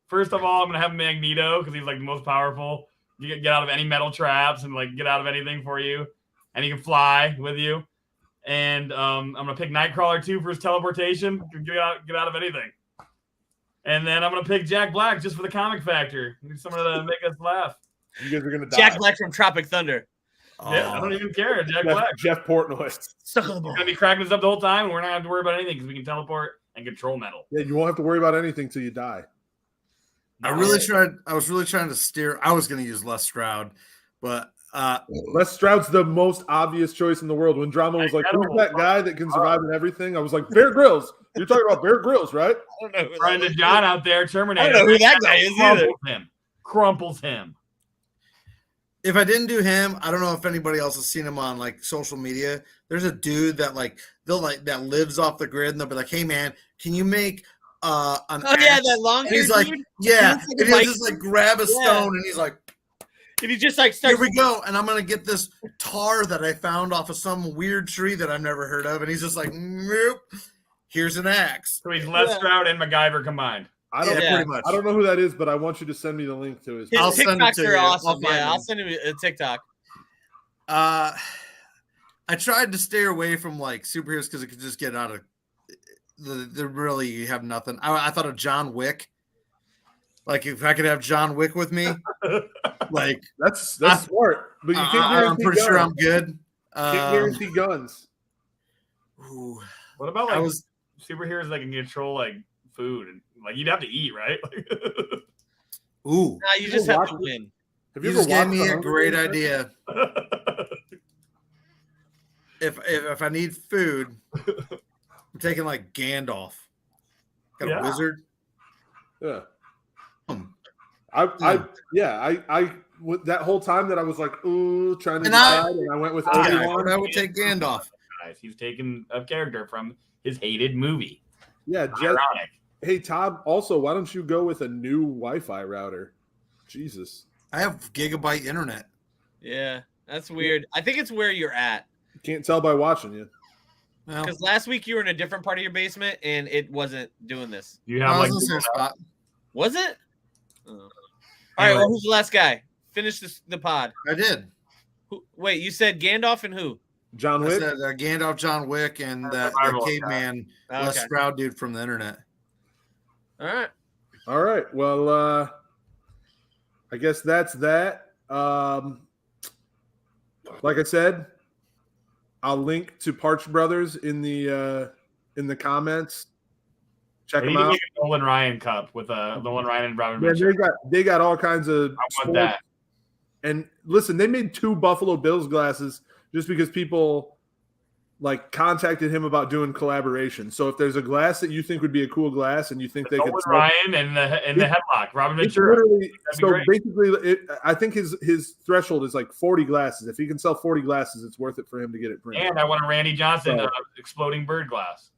First of all, I'm gonna have Magneto because he's like the most powerful. You can get out of any metal traps and like get out of anything for you, and he can fly with you. And I'm gonna pick Nightcrawler too for his teleportation. Get out of anything. And then I'm gonna pick Jack Black just for the comic factor. Need someone to make us laugh. You guys are gonna die. Jack Black from Tropic Thunder. Yeah, I don't even care. Jack Black. Jeff Portnoy. Stuck on the He's ball. gonna be cracking us up the whole time, and we're not gonna have to worry about anything because we can teleport and control metal. Yeah, you won't have to worry about anything till you die. I was really trying to steer. I was going to use Les Stroud, but Les Stroud's the most obvious choice in the world. When Drama was like, "Who's that guy that can survive in everything?" I was like, "Bear Grylls." You're talking about Bear Grylls, right? I don't know who Brian the John out there, Terminator. I don't know who that guy is either. Crumples him. if I didn't do him, I don't know if anybody else has seen him on like social media. There's a dude that that lives off the grid, and they'll be like, "Hey man, can you make an axe?" that long And he's hair like, dude? "Yeah," He and looks he'll like just like grab a stone, and he's like, and he just like "Here starts. we go," and I'm gonna get this tar that I found off of some weird tree that I've never heard of, and he's just like, "Nope, here's an axe." So he's Les Stroud and MacGyver combined. Pretty much. I don't know who that is, but I want you to send me the link to his. His I'll send it TikToks to are you. awesome. I'll find I'll them. send him a TikTok. I tried to stay away from like superheroes because it could just get out of the really you have nothing. I thought of John Wick. Like if I could have John Wick with me, like that's smart. But you can't I'm guarantee pretty guns. sure I'm good. Can't guarantee guns. Ooh, What about like superheroes that can control like food and like you'd have to eat, right? ooh. Nah, you just have to win. Have You you just ever gave watched me The a Hunger great Games? idea. If I need food, I'm taking like Gandalf. Got a wizard. Yeah. Hmm. That whole time that I was like, ooh, trying to And decide, and I went with Obi-Wan. I would take Gandalf. He's taken a character from his hated movie. Yeah, Ironic. Hey Todd, also, why don't you go with a new Wi-Fi router? Jesus. I have gigabyte internet. Yeah, that's weird. I think it's where you're at. Can't tell by watching you. Well, Because last week you were in a different part of your basement and it wasn't doing this. You I have like was in the same spot. Was it? Oh. All right, well, who's the last guy? Finish the pod. I did. Wait, you said Gandalf and who? John I Wick? said Gandalf, John Wick, and that Survival caveman, Les Okay. Stroud dude from the internet. All right. All right. Well, I guess that's that. Like I said, I'll link to Parch Brothers in the comments. Check They them need to out. make a Nolan Ryan cup with Nolan Ryan and Robin Man, Mitchell. they got all kinds of I want sports. that. And listen, they made 2 Buffalo Bills glasses just because people like contacted him about doing collaboration. So if there's a glass that you think would be a cool glass and you think they could Nolan sell, Ryan and the headlock, Robin it's Ventura. literally, That'd be so great. basically, I think his threshold is like 40 glasses. If he can sell 40 glasses, it's worth it for him to get it printed. And I want a Randy Johnson So- exploding bird glass.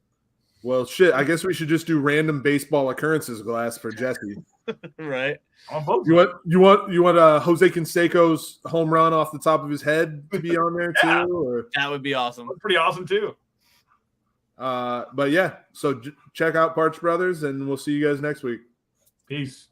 Well, shit, I guess we should just do random baseball occurrences glass for Jesse. Right. I want both. You want Jose Canseco's home run off the top of his head to be on there Yeah. too? Or That would be awesome. That's pretty awesome too. but yeah, so check out Parch Brothers, and we'll see you guys next week. Peace.